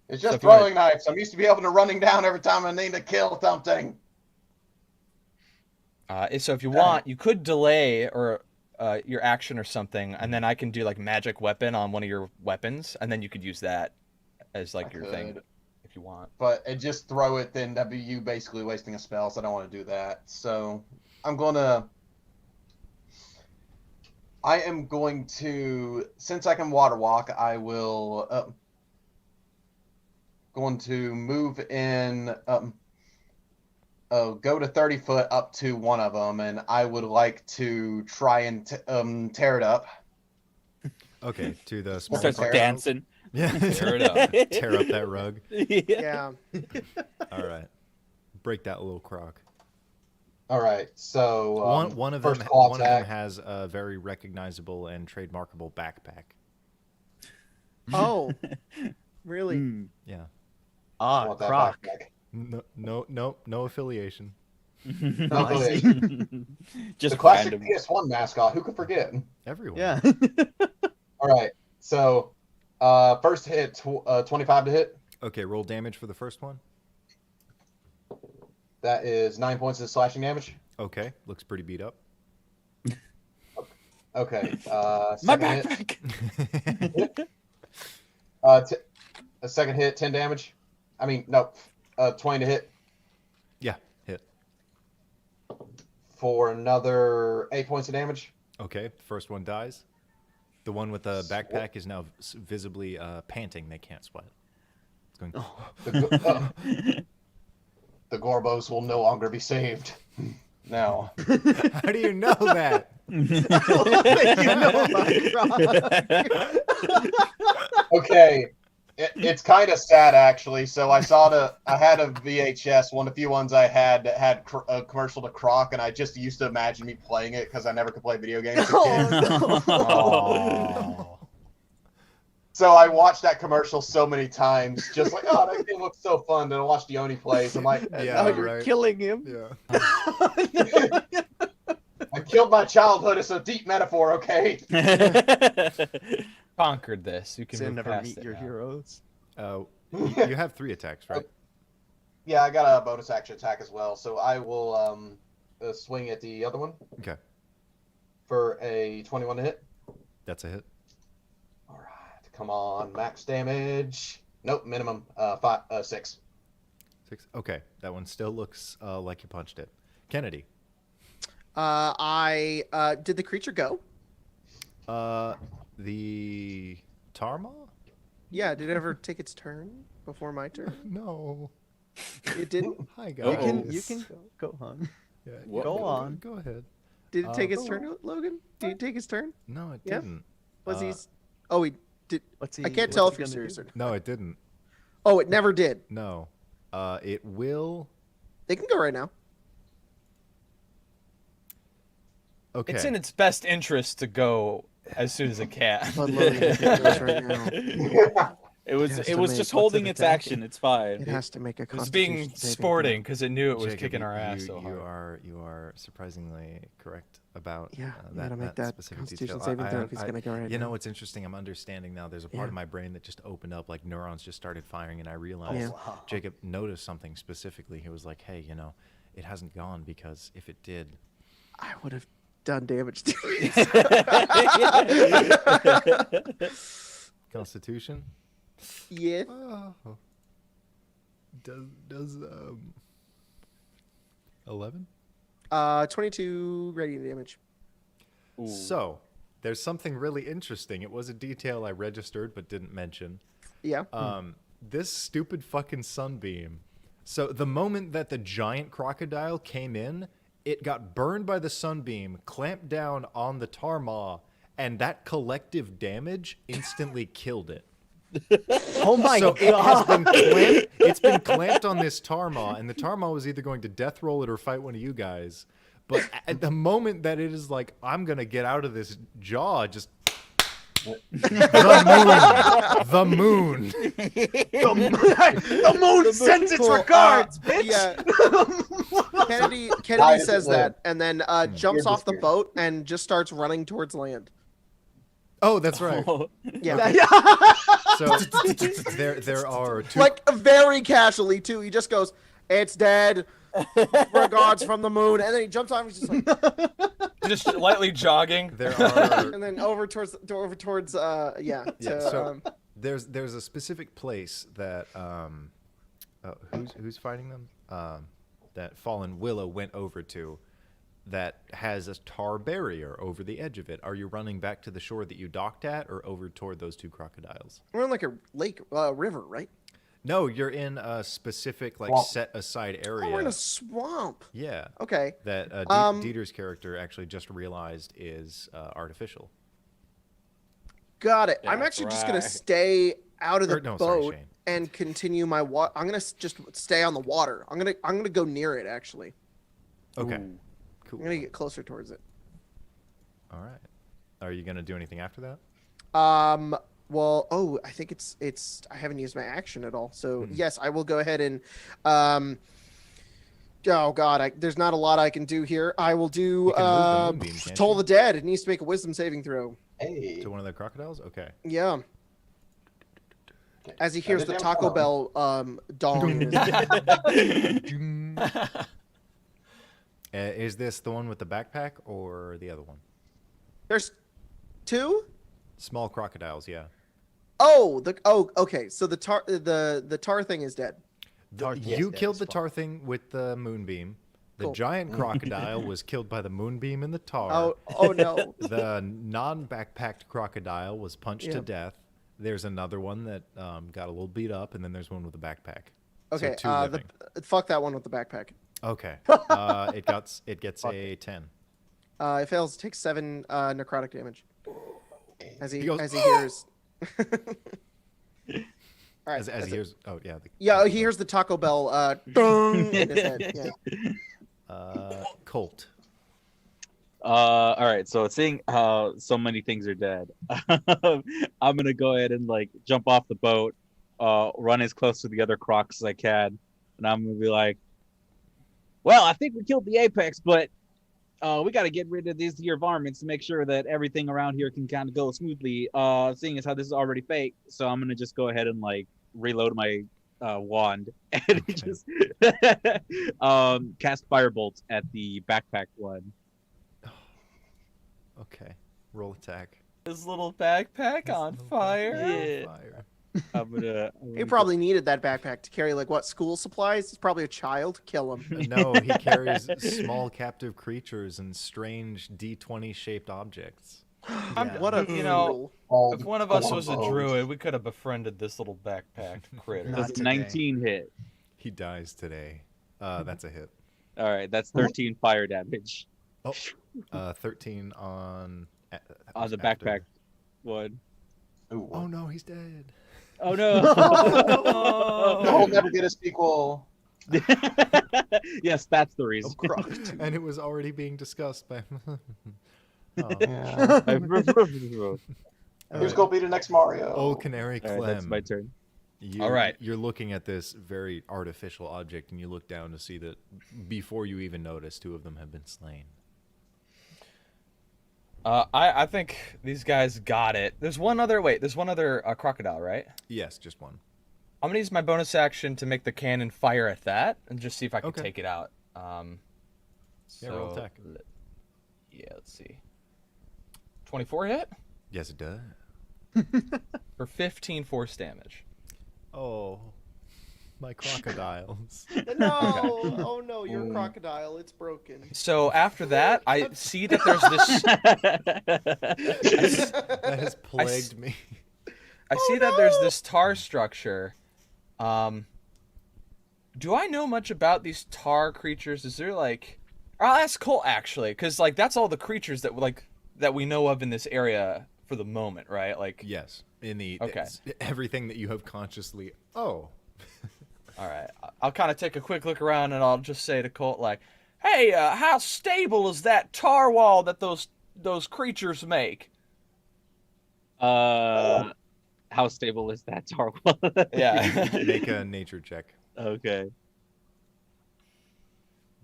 It's just So go ahead. throwing knives. I'm used to be able to running down every time I need to kill something. So if you want, you could delay or your action or something, and then I can do like magic weapon on one of your weapons, and then you could use that as like your thing if you want. But it just throw it, then that'd be you basically wasting a spell, so I don't want to do that. So I am going to, since I can water walk, I will going to move in, go to 30 foot up to one of them, and I would like to try and tear it up. Okay, to the small Starts Tear it up. dancing. Yeah, Tear it up. tear up that rug. Yeah. All right, break that little croc. All right, so One of first them claw one of them attack. has a very recognizable and trademarkable backpack. Oh, really? Yeah. I Ah, want that Croc. backpack. No affiliation. No, I see. Just the classic random. PS1 mascot. Who could forget? Everyone. Yeah. All right, so first hit 25 to hit. Okay, roll damage for the first one. That is 9 points of slashing damage. Okay, looks pretty beat up. Okay. My Second hit. backpack. A second hit, 10 damage. I mean, no, 20 to hit Yeah, hit. for another 8 points of damage. Okay, first one dies. The one with the backpack is now visibly panting. They can't sweat. It's going. The Gorbos will no longer be saved. Now. How do you know that? Okay. It's kind of sad, actually. So I had a VHS, one of the few ones I had that had a commercial to Croc, and I just used to imagine me playing it because I never could play video games as a kid. Oh. So I watched that commercial so many times, just like, oh, that game looks so fun. Then I watched the Oni plays. I'm like, Yeah, Now you're right. killing him. Yeah. I killed my childhood. It's a deep metaphor, okay? Conquered this. You can Sin move never past meet it your now. heroes. You have 3 attacks, right? Yeah, I got a bonus action attack as well. So I will swing at the other one Okay, for a 21 to hit. that's a hit. All right, come on, max damage. Nope, minimum 6. 6. Okay, that one still looks like you punched it. Kennedy. Did the creature go? The Tar Maw? Yeah, did it ever take its turn before my turn? No. It didn't. Hi guys. You can go on. Yeah, What? go Go on. Go ahead. Did it take its Go turn, Logan? Did it take his turn? No, it Yeah. didn't. Was he? Oh, he did. What's he? I can't what's tell he if you're gonna serious do? or not. No, it didn't. Oh, it never did. No. It will. They can go right now. Okay. It's in its best interest to go as soon as it can. But Logan, it goes right now. It was has it to was make- just what's holding it its attacking? action. It's fine. It has to make a It was Constitution being saving sporting because it knew it was Jacob, kicking you- our ass you, so you hard. are surprisingly correct about Yeah, you gotta make that that specific Constitution detail. saving throw if he's gonna go right You know now. what's interesting? I'm understanding now. There's a part Yeah. of my brain that just opened up, like neurons just started firing, and I realized Yeah. Wow. Jacob noticed something specifically. He was like, "Hey, you know, it hasn't gone because if it did, I would have done damage to it. Constitution." Yeah. Oh. Does 11? 22 radiant damage. Ooh. So there's something really interesting. It was a detail I registered but didn't mention. Yeah. This stupid fucking sunbeam. So the moment that the giant crocodile came in, it got burned by the sunbeam, clamped down on the Tar Maw, and that collective damage instantly killed it. Oh my So god! it's been clamped on this Tar Maw, and the Tar Maw was either going to death roll it or fight one of you guys. But at the moment that it is like, I'm gonna get out of this jaw, just the moon. The moon sends its Cool. regards, bitch. Yeah. Kennedy Died says at the that, and then jumps You're off the just- boat and just starts running towards land. Oh, that's right. Yeah. So there are two. Like very casually too. He just goes, "It's dead. Regards from the moon," and then he jumps off. He's just like, Just lightly jogging. There are and then over towards Yeah, to, so there's a specific place that who's fighting them? That Fallen Willow went over to, that has a tar barrier over the edge of it. Are you running back to the shore that you docked at, or over toward those two crocodiles? we're in like a lake, river, right? No, you're in a specific like Swamp. set aside area. Oh, we're in a swamp. Yeah. Okay. That Dieter's character actually just realized is artificial. Got it. Yeah, I'm actually just gonna right. stay out of the Or, no, sorry, boat Shane. and continue my I'm gonna just stay on the water. I'm gonna go near it actually. Okay. Ooh. Cool. I'm gonna get closer towards it. All right. Are you gonna do anything after that? Well, I think it's I haven't used my action at all. So Hmm. yes, I will go ahead and oh god, there's not a lot I can do here. I will do You can move the moonbeam, can't Toll you? the Dead. It needs to make a wisdom saving throw. Hey. To one of the crocodiles? Okay. Yeah. As he hears the Damn Taco phone. Bell dong. in his- Is this the one with the backpack or the other one? There's two? Small crocodiles, yeah. Okay. So the tar thing is dead. You killed the tar thing with the moonbeam. The Cool. giant crocodile was killed by the moonbeam and the tar. Oh no. The non-backpacked crocodile was punched Yeah. to death. There's another one that got a little beat up, and then there's one with a backpack. Okay. So two living. Fuck that one with the backpack. Okay. It gets a 10. It fails. Takes 7 necrotic damage. As he He goes, hears. All right. As that's he it. hears, oh yeah. Yeah, he hears the Taco Bell dong in his head. Yeah. Colt. All right, so seeing how so many things are dead, I'm gonna go ahead and like jump off the boat, run as close to the other crocs as I can, and I'm gonna be like, "Well, I think we killed the apex, but we got to get rid of these here varmints to make sure that everything around here can kind of go smoothly. Seeing as how this is already fake, so I'm gonna just go ahead and like reload my wand and just cast firebolt at the backpack one." Okay. Roll attack. His little backpack on fire. Yeah. Fire. I'm gonna He probably needed that backpack to carry like what school supplies. It's probably a child. Kill him. No, he carries small captive creatures and strange D20 shaped objects. What a You know, All if one of us was a bones. druid, we could have befriended this little backpack critter. Not Does today. 19 hit? He dies today. That's a hit. All right, that's 13 fire damage 13 on on the backpack one. Ooh. Oh no, he's dead. Oh no! We'll never get a sequel. Yes, that's the reason. And it was already being discussed by. Oh. Yeah. Who's gonna be the next Mario? Old Canary All Clem. right, that's my turn. All right. You're looking at this very artificial object, and you look down to see that before you even notice, 2 of them have been slain. I think these guys got it. There's one other crocodile, right? Yes, just one. I'm gonna use my bonus action to make the cannon fire at that and just see if I can Okay. take it out. Yeah, roll attack. Yeah, let's see. 24 hit Yes, it does. for 15 force damage. Oh, my crocodiles. No, oh no, you're a crocodile. It's broken. So after that, I see that there's this. That has plagued me. I see that there's this tar structure. Do I know much about these tar creatures? Is there like, I'll ask Colt actually, because like that's all the creatures that we know of in this area for the moment, right? Like, Yes, in the Okay. everything that you have consciously. Oh, all right, I'll kind of take a quick look around and I'll just say to Colt like, "Hey, how stable is that tar wall that those creatures make?" How stable is that tar wall? Yeah. make a nature check. Okay.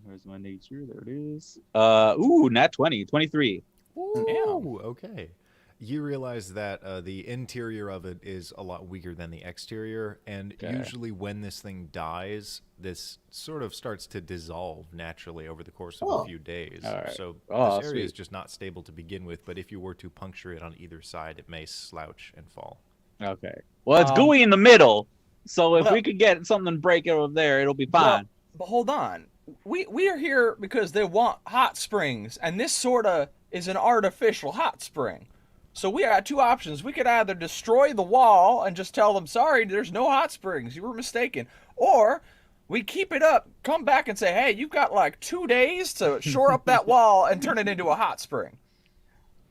Where's my nature? There it is. Nat 20, 23. Ooh, okay. You realize that the interior of it is a lot weaker than the exterior, and Okay. usually when this thing dies, this sort of starts to dissolve naturally over the course of a few days. All right. So Oh, this area is sweet. just not stable to begin with, but if you were to puncture it on either side, it may slouch and fall. Okay. Well, it's Um, gooey in the middle, so if well- we could get something break over there, it'll be fine. But hold on. We are here because they want hot springs, and this sort of is an artificial hot spring. So we got 2 options. We could either destroy the wall and just tell them, sorry, there's no hot springs. You were mistaken. Or we keep it up, come back and say, hey, you've got like 2 days to shore up that wall and turn it into a hot spring.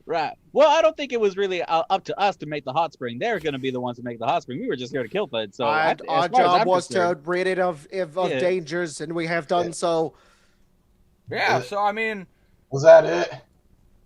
Right. Well, I don't think it was really up to us to make the hot spring. They're going to be the ones to make the hot spring. We were just here to kill it. So Our as far as job I'm was to concerned- rid it of Yeah. dangers, and we have done so. Yeah, so I mean, Was that it?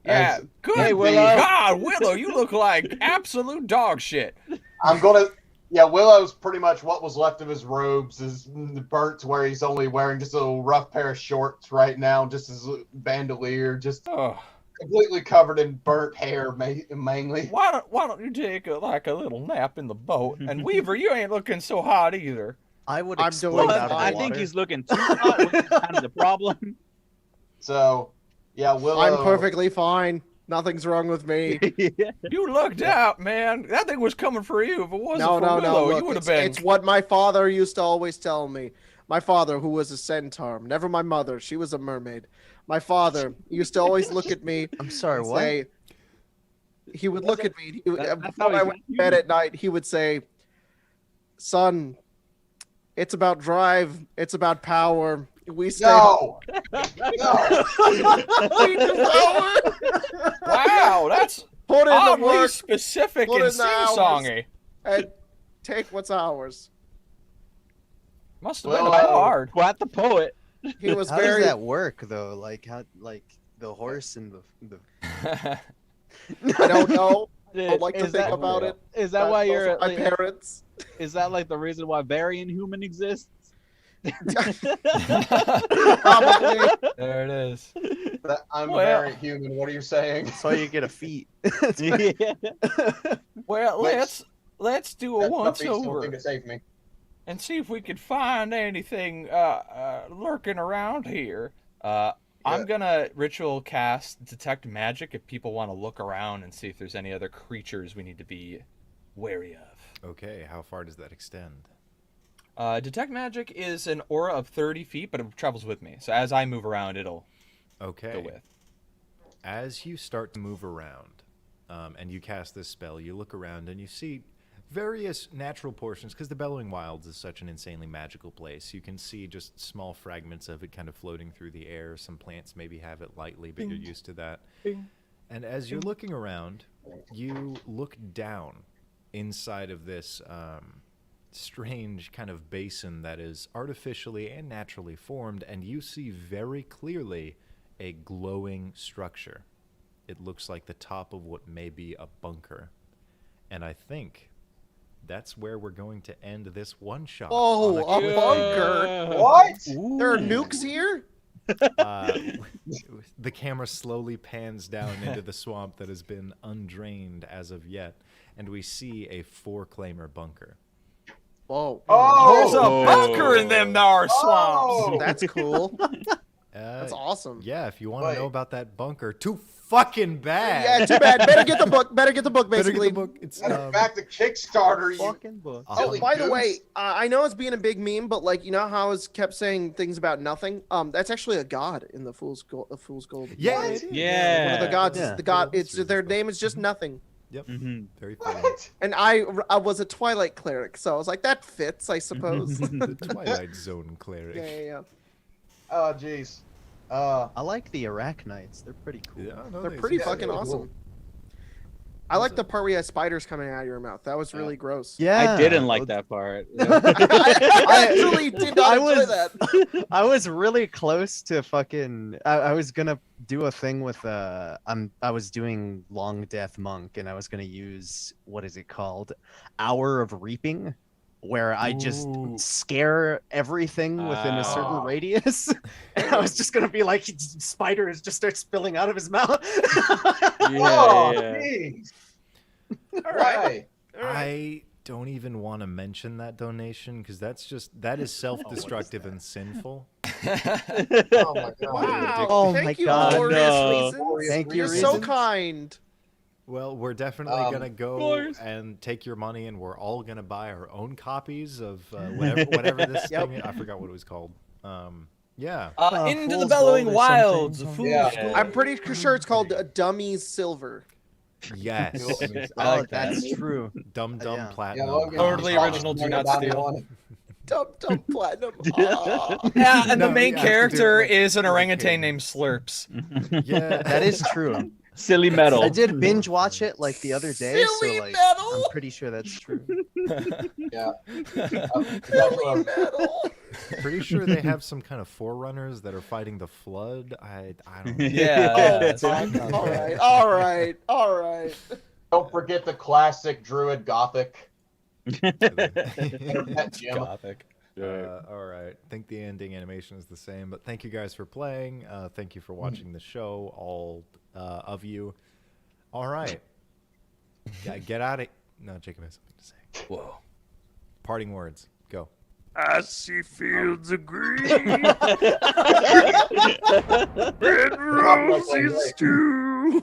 yeah, good Hey, Willow. God, Willow, you look like absolute dog shit. I'm gonna. Yeah, Willow's pretty much what was left of his robes is burnt to where he's only wearing just a little rough pair of shorts right now, just his bandolier, just Oh, completely covered in burnt hair mainly. why don't you take a little nap in the boat? And Weaver, you ain't looking so hot either. I would I'm explode doing out of the I water. think he's looking too hot, which is kind of the problem. So, yeah, Willow. I'm perfectly fine. Nothing's wrong with me. You lucked out, man. That thing was coming for you. If it wasn't No, for no, Willow, no. you Look, would have it's, been. it's what my father used to always tell me. My father, who was a centaur, never my mother. She was a mermaid. My father used to always look at me. I'm sorry, and what? say, he would look at me. And he would, That's before how I he went got to bed you. at night, he would say, "Son, it's about drive. It's about power. We stay No! No! We do power. Wow, that's Put in the oddly work specific put and in the hours. sing-songy. and take what's ours." Must have been Well, hard. Quite the poet. He was How very. does that work though? Like how, like the horse and the I don't know. I don't like to Is think that- about it. Is that why Those you're? are my parents? Is that like the reason why Varian Human exists? Probably. There it is. I'm Well- a variant human. What are you saying? that's why you get a feet. Well, Which- let's do a That's once nothing over to save me. and see if we could find anything lurking around here. I'm gonna ritual cast detect magic if people want to look around and see if there's any other creatures we need to be wary of. Okay, how far does that extend? Detect magic is an aura of 30 feet, but it travels with me. So as I move around, it'll Okay. go with. As you start to move around and you cast this spell, you look around and you see various natural portions, because the Bellowing Wilds is such an insanely magical place. You can see just small fragments of it kind of floating through the air. Some plants maybe have it lightly, but you're used to that. And as you're looking around, you look down inside of this strange kind of basin that is artificially and naturally formed, and you see very clearly a glowing structure. It looks like the top of what may be a bunker. And I think that's where we're going to end this one shot. Oh, on a cliffhanger. bunker. What? There are nukes here? The camera slowly pans down into the swamp that has been undrained as of yet, and we see a 4-claimer bunker. Whoa. There's a Oh, bunker in them dar swamps. Oh. That's cool. That's awesome. Yeah, if you want Wait. to know about that bunker, too fucking bad. Yeah, too bad. Better get the book. Better get the book, Better basically. get the book. It's Matter of fact, the Kickstarter, you Fucking book. Oh, silly by the goose. way, I know it's being a big meme, but like, you know how I was kept saying things about nothing? That's actually a god in the Fool's Gold. Yeah, What? it is. Yeah. One of the gods Yeah. is the god. Little It's history their stuff. name is just nothing. Yep. Mhm. Very funny. What? And I was a Twilight cleric, so I was like, that fits, I suppose. The Twilight Zone cleric. yeah. Oh, jeez. I like the Arachnites. They're pretty cool. Yeah, no, They're they- pretty yeah, fucking really awesome. cool. I like the part where you had spiders coming out of your mouth. That was really gross. Yeah. I didn't like that part. I actually did not I enjoy was that. I was really close to fucking. I was gonna do a thing with I was doing Long Death Monk, and I was gonna use, what is it called, Hour of Reaping, where I just Ooh. scare everything within a certain Ah. radius. And I was just gonna be like, spiders just start spilling out of his mouth. Oh, yeah. jeez. All right. Why? I don't even want to mention that donation because that is self-destructive and sinful. Oh my god. Wow. Oh Thank my you, God. glorious No. reasons. Thank you, You're Reasons. so Reasons. kind. Well, we're definitely gonna go course. and take your money, and we're all gonna buy our own copies of whatever this Yep. thing. I forgot what it was called. Yeah. Into the Fool's Bellowing Gold or Wilds. something. Fool's Yeah. Gold. I'm pretty sure it's called Dummies Silver. Yes. I like that. That's true. Dumb Yeah. Yeah, platinum. Logan, Totally you original, do not about steal. one. Dumb platinum. Aw. Yeah, and No, the main you have to do it character like is an the orangutan king. named Slurps. Yeah. That is true. Silly metal. I did binge watch it like the other day, Silly so like metal. I'm pretty sure that's true. Yeah. Silly metal. Pretty sure they have some kind of forerunners that are fighting the flood. I don't know. Yeah. Oh, that's fuck. All right. Don't forget the classic Druid Gothic. That gym. Gothic. All right. I think the ending animation is the same, but thank you guys for playing. Thank you for watching the show, all of you. All right. Yeah, get out of. No, Jacob has something to say. Whoa. Parting words. Go. I see fields of green, red roses too.